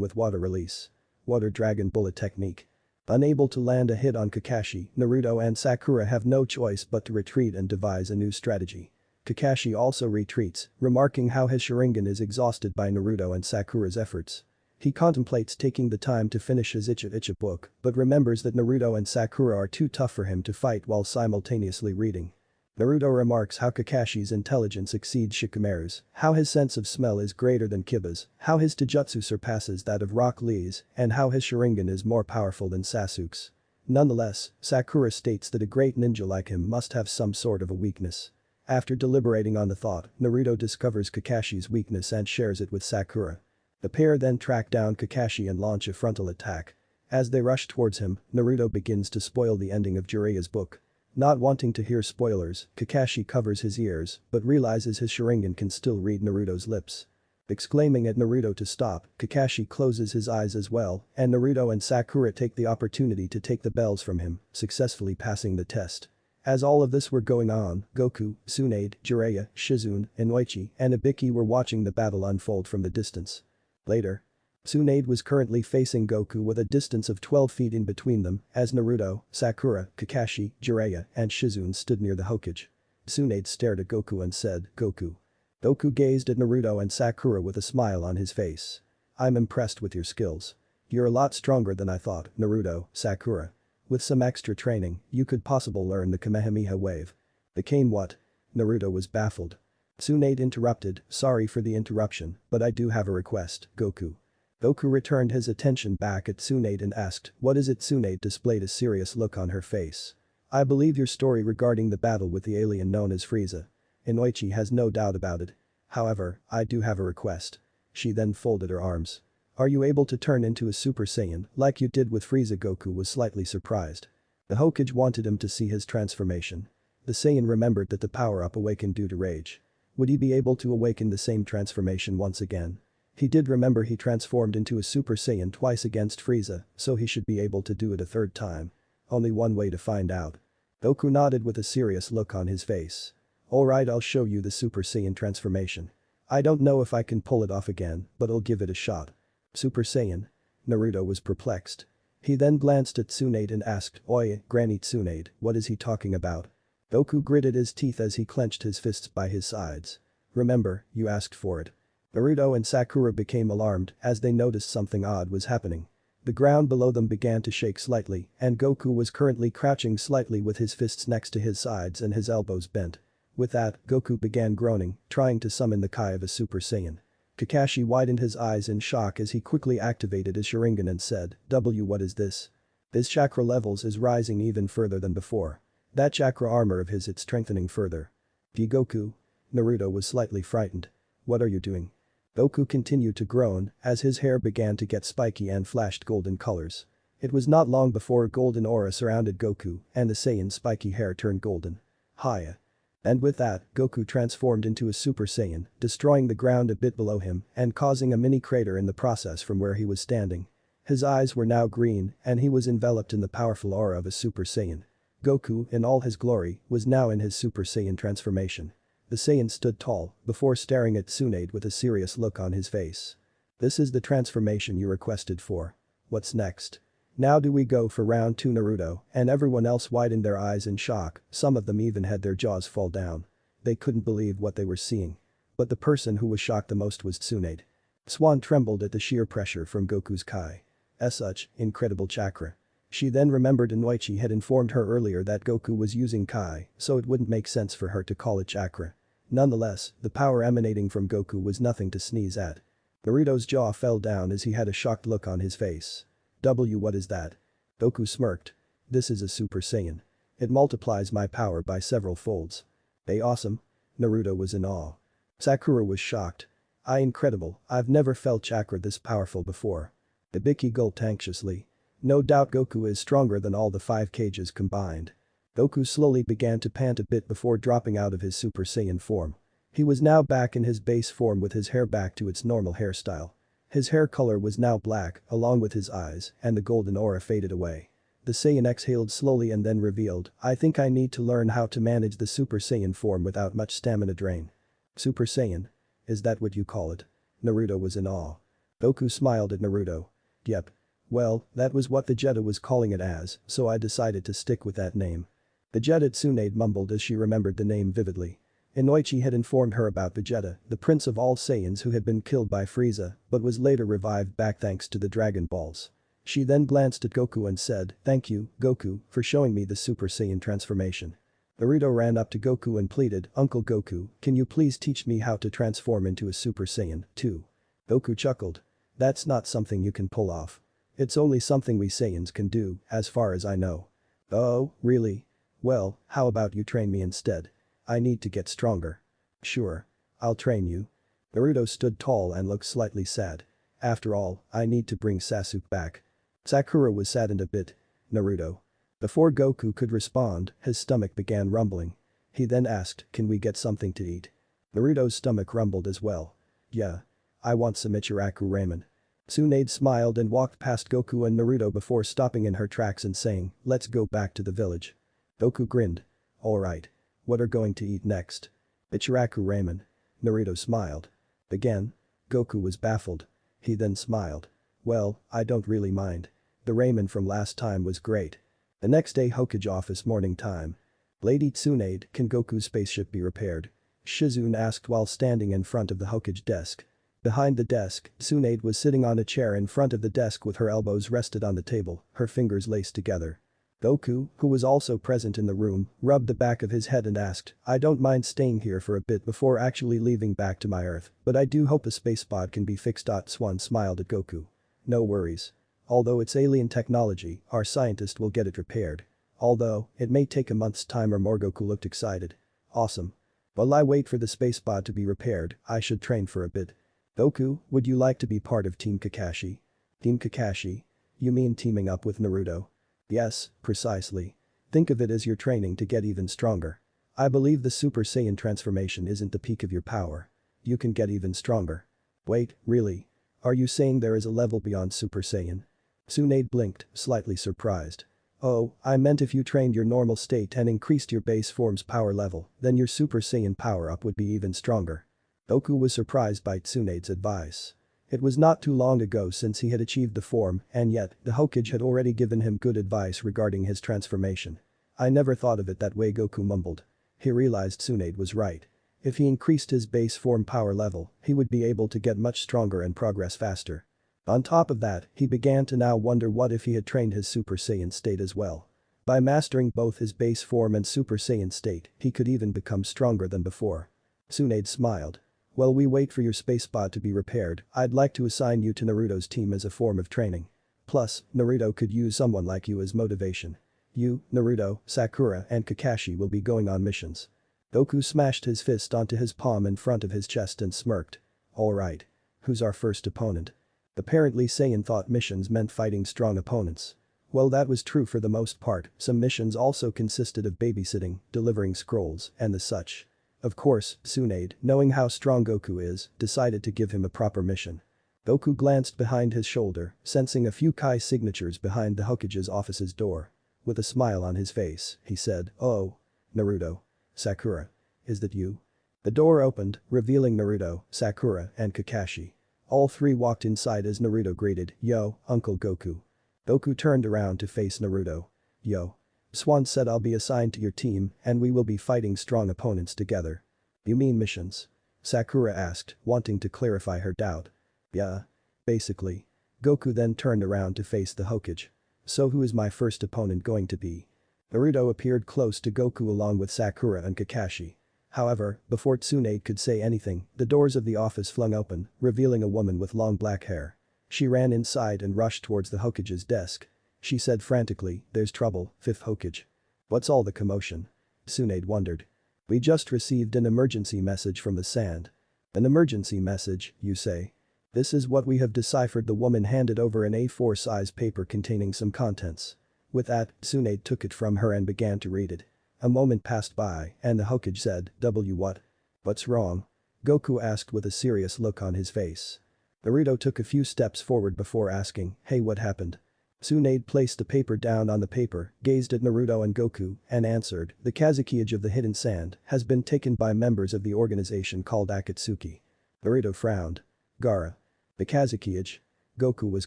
with water release. Water dragon bullet technique. Unable to land a hit on Kakashi, Naruto and Sakura have no choice but to retreat and devise a new strategy. Kakashi also retreats, remarking how his Sharingan is exhausted by Naruto and Sakura's efforts. He contemplates taking the time to finish his Icha book, but remembers that Naruto and Sakura are too tough for him to fight while simultaneously reading. Naruto remarks how Kakashi's intelligence exceeds Shikamaru's, how his sense of smell is greater than Kiba's, how his Taijutsu surpasses that of Rock Lee's, and how his Sharingan is more powerful than Sasuke's. Nonetheless, Sakura states that a great ninja like him must have some sort of a weakness. After deliberating on the thought, Naruto discovers Kakashi's weakness and shares it with Sakura. The pair then track down Kakashi and launch a frontal attack. As they rush towards him, Naruto begins to spoil the ending of Jiraiya's book. Not wanting to hear spoilers, Kakashi covers his ears, but realizes his Sharingan can still read Naruto's lips. Exclaiming at Naruto to stop, Kakashi closes his eyes as well, and Naruto and Sakura take the opportunity to take the bells from him, successfully passing the test. As all of this were going on, Goku, Tsunade, Jiraiya, Shizune, Inoichi, and Ibiki were watching the battle unfold from the distance. Later, Tsunade was currently facing Goku with a distance of 12 feet in between them, as Naruto, Sakura, Kakashi, Jiraiya, and Shizune stood near the Hokage. Tsunade stared at Goku and said, "Goku." Goku gazed at Naruto and Sakura with a smile on his face. "I'm impressed with your skills. You're a lot stronger than I thought, Naruto, Sakura. With some extra training, you could possibly learn the Kamehameha wave." "The cane what?" Naruto was baffled. Tsunade interrupted, "Sorry for the interruption, but I do have a request, Goku." Goku returned his attention back at Tsunade and asked, "What is it?" Tsunade displayed a serious look on her face. "I believe your story regarding the battle with the alien known as Frieza. Inoichi has no doubt about it. However, I do have a request." She then folded her arms. "Are you able to turn into a Super Saiyan like you did with Frieza?" Goku was slightly surprised. The Hokage wanted him to see his transformation. The Saiyan remembered that the power-up awakened due to rage. Would he be able to awaken the same transformation once again? He did remember he transformed into a Super Saiyan twice against Frieza, so he should be able to do it a third time. Only one way to find out. Goku nodded with a serious look on his face. "Alright, I'll show you the Super Saiyan transformation. I don't know if I can pull it off again, but I'll give it a shot." Super Saiyan? Naruto was perplexed. He then glanced at Tsunade and asked, "Oi, Granny Tsunade, what is he talking about?" Goku gritted his teeth as he clenched his fists by his sides. "Remember, you asked for it." Naruto and Sakura became alarmed as they noticed something odd was happening. The ground below them began to shake slightly, and Goku was currently crouching slightly with his fists next to his sides and his elbows bent. With that, Goku began groaning, trying to summon the Kai of a Super Saiyan. Kakashi widened his eyes in shock as he quickly activated his Sharingan and said, what is this? His chakra levels is rising even further than before. That chakra armor of his it's strengthening further. Goku? Naruto was slightly frightened. What are you doing? Goku continued to groan as his hair began to get spiky and flashed golden colors. It was not long before a golden aura surrounded Goku and the Saiyan's spiky hair turned golden. Hiya. And with that, Goku transformed into a Super Saiyan, destroying the ground a bit below him and causing a mini crater in the process from where he was standing. His eyes were now green and he was enveloped in the powerful aura of a Super Saiyan. Goku, in all his glory, was now in his Super Saiyan transformation. The Saiyan stood tall before staring at Tsunade with a serious look on his face. This is the transformation you requested for. What's next? Now do we go for round 2 Naruto, and everyone else widened their eyes in shock, some of them even had their jaws fall down. They couldn't believe what they were seeing. But the person who was shocked the most was Tsunade. Swan trembled at the sheer pressure from Goku's Kai. As such, incredible chakra. She then remembered Inoichi had informed her earlier that Goku was using Kai, so it wouldn't make sense for her to call it chakra. Nonetheless, the power emanating from Goku was nothing to sneeze at. Naruto's jaw fell down as he had a shocked look on his face. What is that? Goku smirked. This is a Super Saiyan. It multiplies my power by several folds. Awesome? Naruto was in awe. Sakura was shocked. Incredible, I've never felt chakra this powerful before. Ibiki gulped anxiously. No doubt Goku is stronger than all the 5 cages combined. Goku slowly began to pant a bit before dropping out of his Super Saiyan form. He was now back in his base form with his hair back to its normal hairstyle. His hair color was now black, along with his eyes, and the golden aura faded away. The Saiyan exhaled slowly and then revealed, I think I need to learn how to manage the Super Saiyan form without much stamina drain. Super Saiyan? Is that what you call it? Naruto was in awe. Goku smiled at Naruto. Yep. Well, that was what the Vegeta was calling it as, so I decided to stick with that name. The Vegeta Tsunade mumbled as she remembered the name vividly. Inoichi had informed her about Vegeta, the prince of all Saiyans who had been killed by Frieza but was later revived back thanks to the Dragon Balls. She then glanced at Goku and said, thank you, Goku, for showing me the Super Saiyan transformation. Naruto ran up to Goku and pleaded, Uncle Goku, can you please teach me how to transform into a Super Saiyan, too? Goku chuckled. That's not something you can pull off. It's only something we Saiyans can do, as far as I know. Oh, really? Well, how about you train me instead? I need to get stronger. Sure. I'll train you. Naruto stood tall and looked slightly sad. After all, I need to bring Sasuke back. Sakura was saddened a bit. Naruto. Before Goku could respond, his stomach began rumbling. He then asked, can we get something to eat? Naruto's stomach rumbled as well. Yeah. I want some Ichiraku ramen. Tsunade smiled and walked past Goku and Naruto before stopping in her tracks and saying, let's go back to the village. Goku grinned. Alright. What are going to eat next? Ichiraku ramen. Naruto smiled. Again? Goku was baffled. He then smiled. Well, I don't really mind. The ramen from last time was great. The next day Hokage office morning time. Lady Tsunade, can Goku's spaceship be repaired? Shizune asked while standing in front of the Hokage desk. Behind the desk, Tsunade was sitting on a chair in front of the desk with her elbows rested on the table, her fingers laced together. Goku, who was also present in the room, rubbed the back of his head and asked, I don't mind staying here for a bit before actually leaving back to my Earth, but I do hope a space pod can be fixed. Swan smiled at Goku. No worries. Although it's alien technology, our scientist will get it repaired. Although, it may take a month's time or more. Goku looked excited. Awesome. While I wait for the space pod to be repaired, I should train for a bit. Goku, would you like to be part of Team Kakashi? Team Kakashi? You mean teaming up with Naruto? Yes, precisely. Think of it as your training to get even stronger. I believe the Super Saiyan transformation isn't the peak of your power. You can get even stronger. Wait, really? Are you saying there is a level beyond Super Saiyan? Tsunade blinked, slightly surprised. Oh, I meant if you trained your normal state and increased your base form's power level, then your Super Saiyan power-up would be even stronger. Goku was surprised by Tsunade's advice. It was not too long ago since he had achieved the form, and yet, the Hokage had already given him good advice regarding his transformation. I never thought of it that way. Goku mumbled. He realized Tsunade was right. If he increased his base form power level, he would be able to get much stronger and progress faster. On top of that, he began to now wonder what if he had trained his Super Saiyan state as well. By mastering both his base form and Super Saiyan state, he could even become stronger than before. Tsunade smiled. While we wait for your space pod to be repaired, I'd like to assign you to Naruto's team as a form of training. Plus, Naruto could use someone like you as motivation. You, Naruto, Sakura and Kakashi will be going on missions. Goku smashed his fist onto his palm in front of his chest and smirked. Alright. Who's our first opponent? Apparently Saiyan thought missions meant fighting strong opponents. Well, that was true for the most part, some missions also consisted of babysitting, delivering scrolls, and the such. Of course, Tsunade, knowing how strong Goku is, decided to give him a proper mission. Goku glanced behind his shoulder, sensing a few Kai signatures behind the Hokage's office's door. With a smile on his face, he said, "Oh. Naruto. Sakura. Is that you?" The door opened, revealing Naruto, Sakura, and Kakashi. All three walked inside as Naruto greeted, "Yo, Uncle Goku." Goku turned around to face Naruto. "Yo. Swan said I'll be assigned to your team and we will be fighting strong opponents together." "You mean missions?" Sakura asked, wanting to clarify her doubt. "Yeah. Basically." Goku then turned around to face the Hokage. "So who is my first opponent going to be?" Naruto appeared close to Goku along with Sakura and Kakashi. However, before Tsunade could say anything, the doors of the office flung open, revealing a woman with long black hair. She ran inside and rushed towards the Hokage's desk. She said frantically, "There's trouble, Fifth Hokage." "What's all the commotion?" Tsunade wondered. "We just received an emergency message from the sand." "An emergency message, you say?" "This is what we have deciphered." The woman handed over an A4 size paper containing some contents. With that, Tsunade took it from her and began to read it. A moment passed by, and the Hokage said, What? What's wrong?" Goku asked with a serious look on his face. Naruto took a few steps forward before asking, "Hey, what happened?" Tsunade placed the paper down on the paper, gazed at Naruto and Goku, and answered, "The Kazekage of the Hidden Sand has been taken by members of the organization called Akatsuki." Naruto frowned. "Gaara. The Kazekage?" Goku was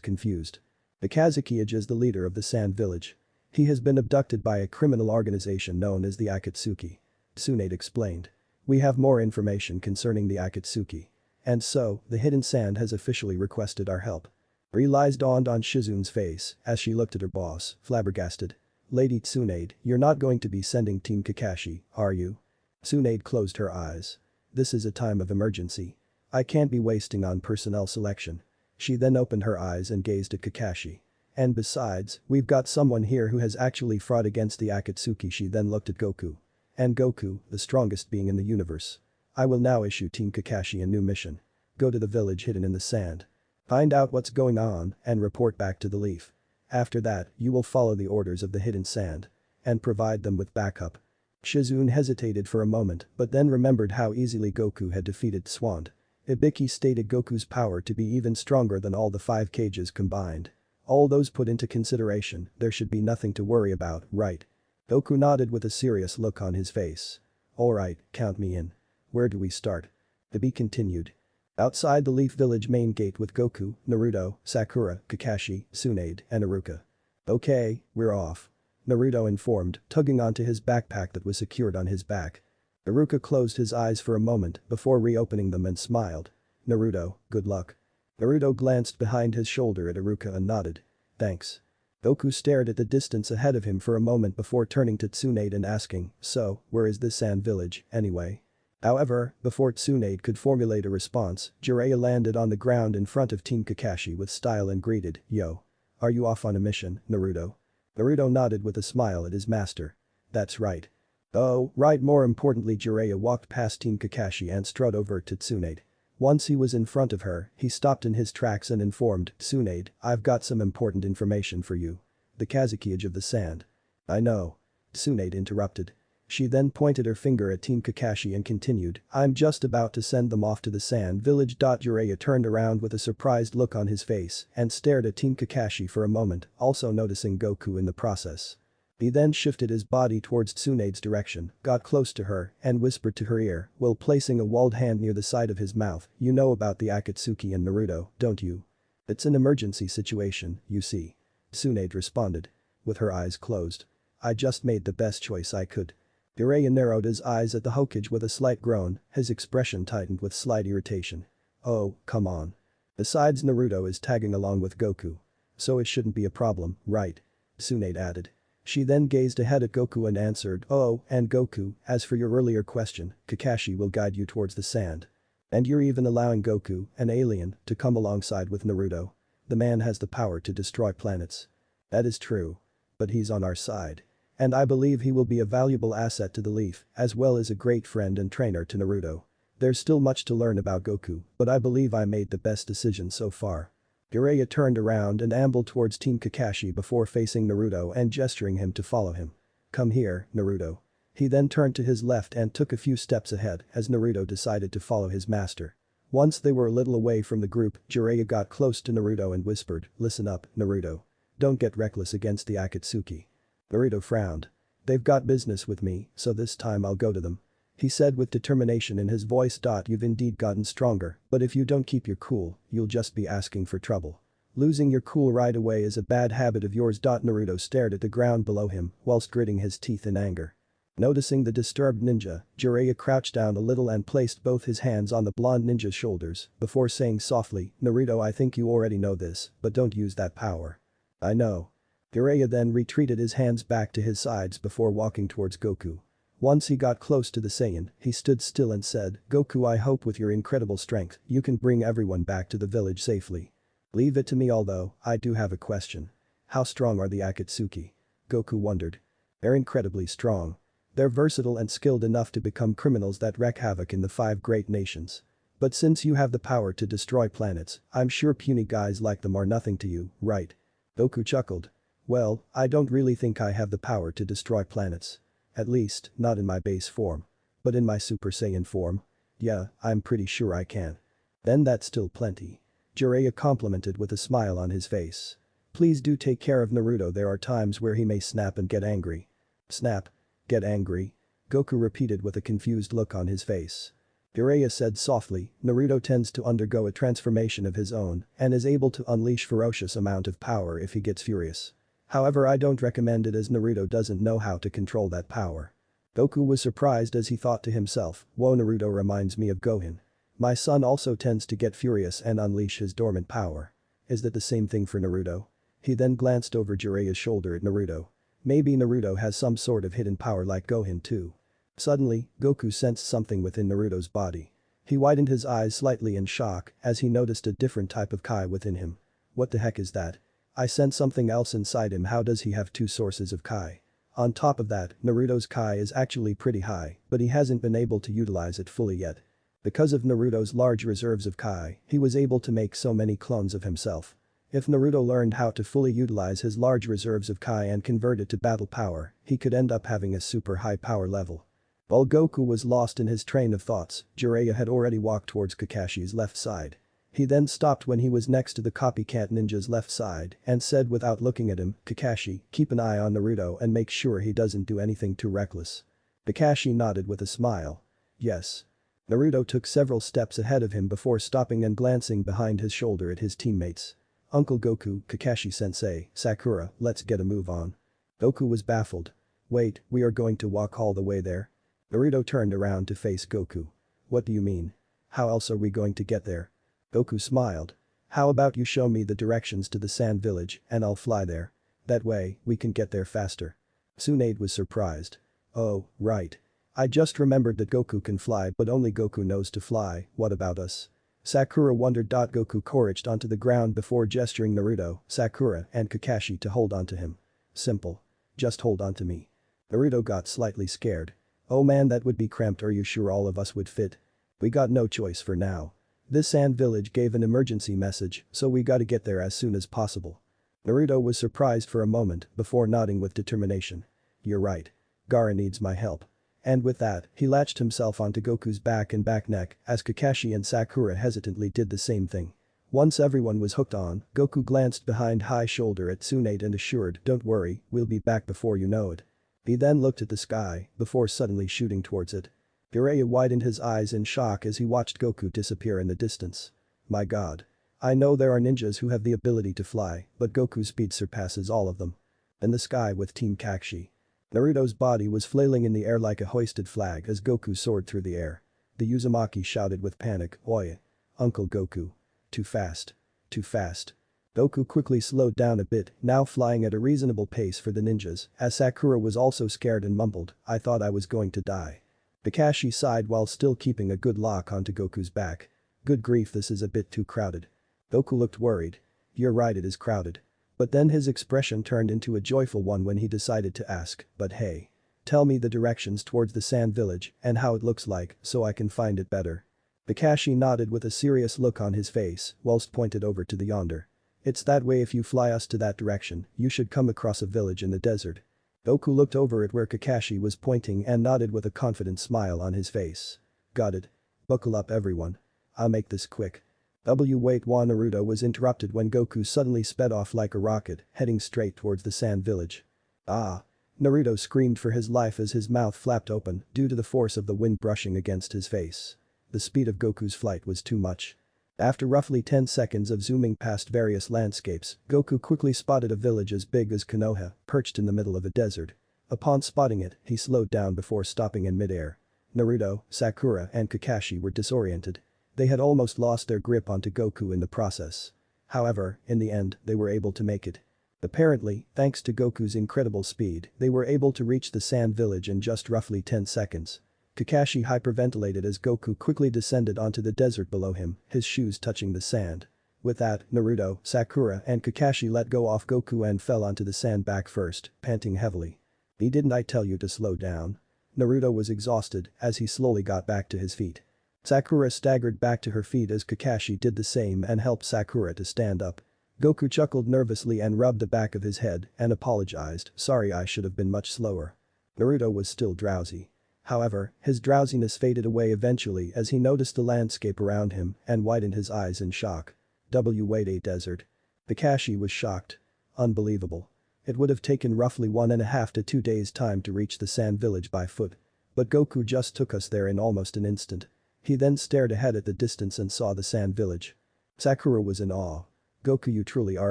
confused. The Kazekage is the leader of the Sand Village. He has been abducted by a criminal organization known as the Akatsuki. Tsunade explained. "We have more information concerning the Akatsuki. And so, the Hidden Sand has officially requested our help." Realize dawned on Shizune's face as she looked at her boss, flabbergasted. "Lady Tsunade, you're not going to be sending Team Kakashi, are you?" Tsunade closed her eyes. "This is a time of emergency. I can't be wasting on personnel selection." She then opened her eyes and gazed at Kakashi. "And besides, we've got someone here who has actually fought against the Akatsuki." She then looked at Goku. "And Goku, the strongest being in the universe. I will now issue Team Kakashi a new mission. Go to the village hidden in the sand. Find out what's going on and report back to the Leaf. After that, you will follow the orders of the Hidden Sand. And provide them with backup." Shizune hesitated for a moment but then remembered how easily Goku had defeated Swand. Ibiki stated Goku's power to be even stronger than all the 5 cages combined. All those put into consideration, there should be nothing to worry about, right? Goku nodded with a serious look on his face. "Alright, count me in. Where do we start?" Ibiki continued. "Outside the Leaf Village main gate with Goku, Naruto, Sakura, Kakashi, Tsunade, and Iruka." "Okay, we're off." Naruto informed, tugging onto his backpack that was secured on his back. Iruka closed his eyes for a moment before reopening them and smiled. "Naruto, good luck." Naruto glanced behind his shoulder at Iruka and nodded. "Thanks." Goku stared at the distance ahead of him for a moment before turning to Tsunade and asking, "So, where is this sand village, anyway?" However, before Tsunade could formulate a response, Jiraiya landed on the ground in front of Team Kakashi with style and greeted, "Yo. Are you off on a mission, Naruto?" Naruto nodded with a smile at his master. "That's right." "Oh, right." More importantly, Jiraiya walked past Team Kakashi and strode over to Tsunade. Once he was in front of her, he stopped in his tracks and informed, "Tsunade, I've got some important information for you. The Kazekage of the Sand." "I know." Tsunade interrupted. She then pointed her finger at Team Kakashi and continued, "I'm just about to send them off to the Sand Village." Jiraiya turned around with a surprised look on his face and stared at Team Kakashi for a moment, also noticing Goku in the process. He then shifted his body towards Tsunade's direction, got close to her, and whispered to her ear while placing a walled hand near the side of his mouth, "You know about the Akatsuki and Naruto, don't you?" "It's an emergency situation, you see." Tsunade responded. With her eyes closed. "I just made the best choice I could." Jiraiya narrowed his eyes at the Hokage with a slight groan, his expression tightened with slight irritation. "Oh, come on. Besides, Naruto is tagging along with Goku. So it shouldn't be a problem, right?" Tsunade added. She then gazed ahead at Goku and answered, "Oh, and Goku, as for your earlier question, Kakashi will guide you towards the sand. And you're even allowing Goku, an alien, to come alongside with Naruto. The man has the power to destroy planets." "That is true. But he's on our side. And I believe he will be a valuable asset to the Leaf, as well as a great friend and trainer to Naruto. There's still much to learn about Goku, but I believe I made the best decision so far." Jiraiya turned around and ambled towards Team Kakashi before facing Naruto and gesturing him to follow him. "Come here, Naruto." He then turned to his left and took a few steps ahead as Naruto decided to follow his master. Once they were a little away from the group, Jiraiya got close to Naruto and whispered, "Listen up, Naruto. Don't get reckless against the Akatsuki." Naruto frowned. "They've got business with me, so this time I'll go to them," he said with determination in his voice. "You've indeed gotten stronger, but if you don't keep your cool, you'll just be asking for trouble. Losing your cool right away is a bad habit of yours." Naruto stared at the ground below him whilst gritting his teeth in anger. Noticing the disturbed ninja, Jiraiya crouched down a little and placed both his hands on the blonde ninja's shoulders before saying softly, "Naruto, I think you already know this, but don't use that power." "I know." Jiraiya then retreated his hands back to his sides before walking towards Goku. Once he got close to the Saiyan, he stood still and said, "Goku, I hope with your incredible strength, you can bring everyone back to the village safely. Leave it to me, although, I do have a question. How strong are the Akatsuki?" Goku wondered. "They're incredibly strong. They're versatile and skilled enough to become criminals that wreak havoc in the 5 great nations. But since you have the power to destroy planets, I'm sure puny guys like them are nothing to you, right?" Goku chuckled. "Well, I don't really think I have the power to destroy planets. At least, not in my base form. But in my Super Saiyan form? Yeah, I'm pretty sure I can." "Then that's still plenty." Jiraiya complimented with a smile on his face. "Please do take care of Naruto, there are times where he may snap and get angry." "Snap? Get angry?" Goku repeated with a confused look on his face. Jiraiya said softly, "Naruto tends to undergo a transformation of his own and is able to unleash ferocious amount of power if he gets furious. However, I don't recommend it as Naruto doesn't know how to control that power." Goku was surprised as he thought to himself, "Whoa, Naruto reminds me of Gohan. My son also tends to get furious and unleash his dormant power. Is that the same thing for Naruto?" He then glanced over Jiraiya's shoulder at Naruto. Maybe Naruto has some sort of hidden power like Gohan too. Suddenly, Goku sensed something within Naruto's body. He widened his eyes slightly in shock as he noticed a different type of Kai within him. "What the heck is that? I sense something else inside him. How does he have 2 sources of Kai?" On top of that, Naruto's Kai is actually pretty high, but he hasn't been able to utilize it fully yet. Because of Naruto's large reserves of Kai, he was able to make so many clones of himself. If Naruto learned how to fully utilize his large reserves of Kai and convert it to battle power, he could end up having a super high power level. While Goku was lost in his train of thoughts, Jiraiya had already walked towards Kakashi's left side. He then stopped when he was next to the copycat ninja's left side and said without looking at him, "Kakashi, keep an eye on Naruto and make sure he doesn't do anything too reckless." Kakashi nodded with a smile. "Yes." Naruto took several steps ahead of him before stopping and glancing behind his shoulder at his teammates. "Uncle Goku, Kakashi-sensei, Sakura, let's get a move on." Goku was baffled. "Wait, we are going to walk all the way there?" Naruto turned around to face Goku. "What do you mean? How else are we going to get there?" Goku smiled. "How about you show me the directions to the sand village and I'll fly there. That way, we can get there faster." Tsunade was surprised. "Oh, right. I just remembered that Goku can fly, but only Goku knows to fly. What about us?" Sakura wondered. Goku couraged onto the ground before gesturing Naruto, Sakura and Kakashi to hold onto him. "Simple. Just hold onto me." Naruto got slightly scared. "Oh man, that would be cramped. Are you sure all of us would fit?" "We got no choice for now. This sand village gave an emergency message, so we gotta get there as soon as possible." Naruto was surprised for a moment before nodding with determination. "You're right. Gaara needs my help." And with that, he latched himself onto Goku's back and back neck as Kakashi and Sakura hesitantly did the same thing. Once everyone was hooked on, Goku glanced behind high shoulder at Tsunade and assured, "Don't worry, we'll be back before you know it." He then looked at the sky before suddenly shooting towards it. Jiraiya widened his eyes in shock as he watched Goku disappear in the distance. "My god. I know there are ninjas who have the ability to fly, but Goku's speed surpasses all of them." In the sky with Team Kakashi. Naruto's body was flailing in the air like a hoisted flag as Goku soared through the air. The Uzumaki shouted with panic, "Oi! Uncle Goku. Too fast. Too fast." Goku quickly slowed down a bit, now flying at a reasonable pace for the ninjas, as Sakura was also scared and mumbled, "I thought I was going to die." Kakashi sighed while still keeping a good lock onto Goku's back. "Good grief, this is a bit too crowded." Goku looked worried. "You're right, it is crowded." But then his expression turned into a joyful one when he decided to ask, "But hey. Tell me the directions towards the sand village and how it looks like so I can find it better." Kakashi nodded with a serious look on his face whilst pointed over to the yonder. "It's that way, if you fly us to that direction, you should come across a village in the desert." Goku looked over at where Kakashi was pointing and nodded with a confident smile on his face. "Got it. Buckle up everyone. I'll make this quick." Wait, while Naruto was interrupted when Goku suddenly sped off like a rocket, heading straight towards the sand village. "Ah!" Naruto screamed for his life as his mouth flapped open due to the force of the wind brushing against his face. The speed of Goku's flight was too much. After roughly 10 seconds of zooming past various landscapes, Goku quickly spotted a village as big as Konoha, perched in the middle of a desert. Upon spotting it, he slowed down before stopping in midair. Naruto, Sakura and Kakashi were disoriented. They had almost lost their grip onto Goku in the process. However, in the end, they were able to make it. Apparently, thanks to Goku's incredible speed, they were able to reach the sand village in just roughly 10 seconds. Kakashi hyperventilated as Goku quickly descended onto the desert below him, his shoes touching the sand. With that, Naruto, Sakura and Kakashi let go off Goku and fell onto the sand back first, panting heavily. "Didn't I tell you to slow down?" Naruto was exhausted as he slowly got back to his feet. Sakura staggered back to her feet as Kakashi did the same and helped Sakura to stand up. Goku chuckled nervously and rubbed the back of his head and apologized, "Sorry, I should have been much slower." Naruto was still drowsy. However, his drowsiness faded away eventually as he noticed the landscape around him and widened his eyes in shock. Wait, a desert. Kakashi was shocked. Unbelievable. It would have taken roughly 1.5 to 2 days' time to reach the sand village by foot. But Goku just took us there in almost an instant. He then stared ahead at the distance and saw the sand village. Sakura was in awe. "Goku, you truly are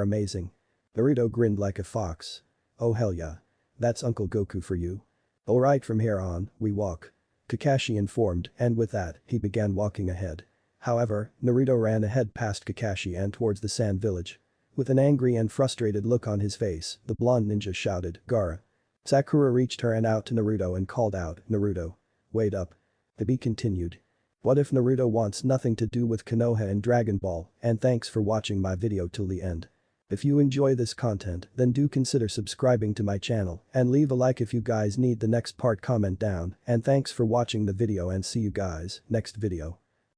amazing." Naruto grinned like a fox. "Oh hell yeah. That's Uncle Goku for you." "Alright, from here on, we walk," Kakashi informed, and with that, he began walking ahead. However, Naruto ran ahead past Kakashi and towards the sand village. With an angry and frustrated look on his face, the blonde ninja shouted, "Gaara." Sakura reached her hand out to Naruto and called out, "Naruto. Wait up." To be continued. What if Naruto wants nothing to do with Konoha and Dragon Ball, and thanks for watching my video till the end. If you enjoy this content, then do consider subscribing to my channel and leave a like if you guys need the next part, comment down, and thanks for watching the video and see you guys next video.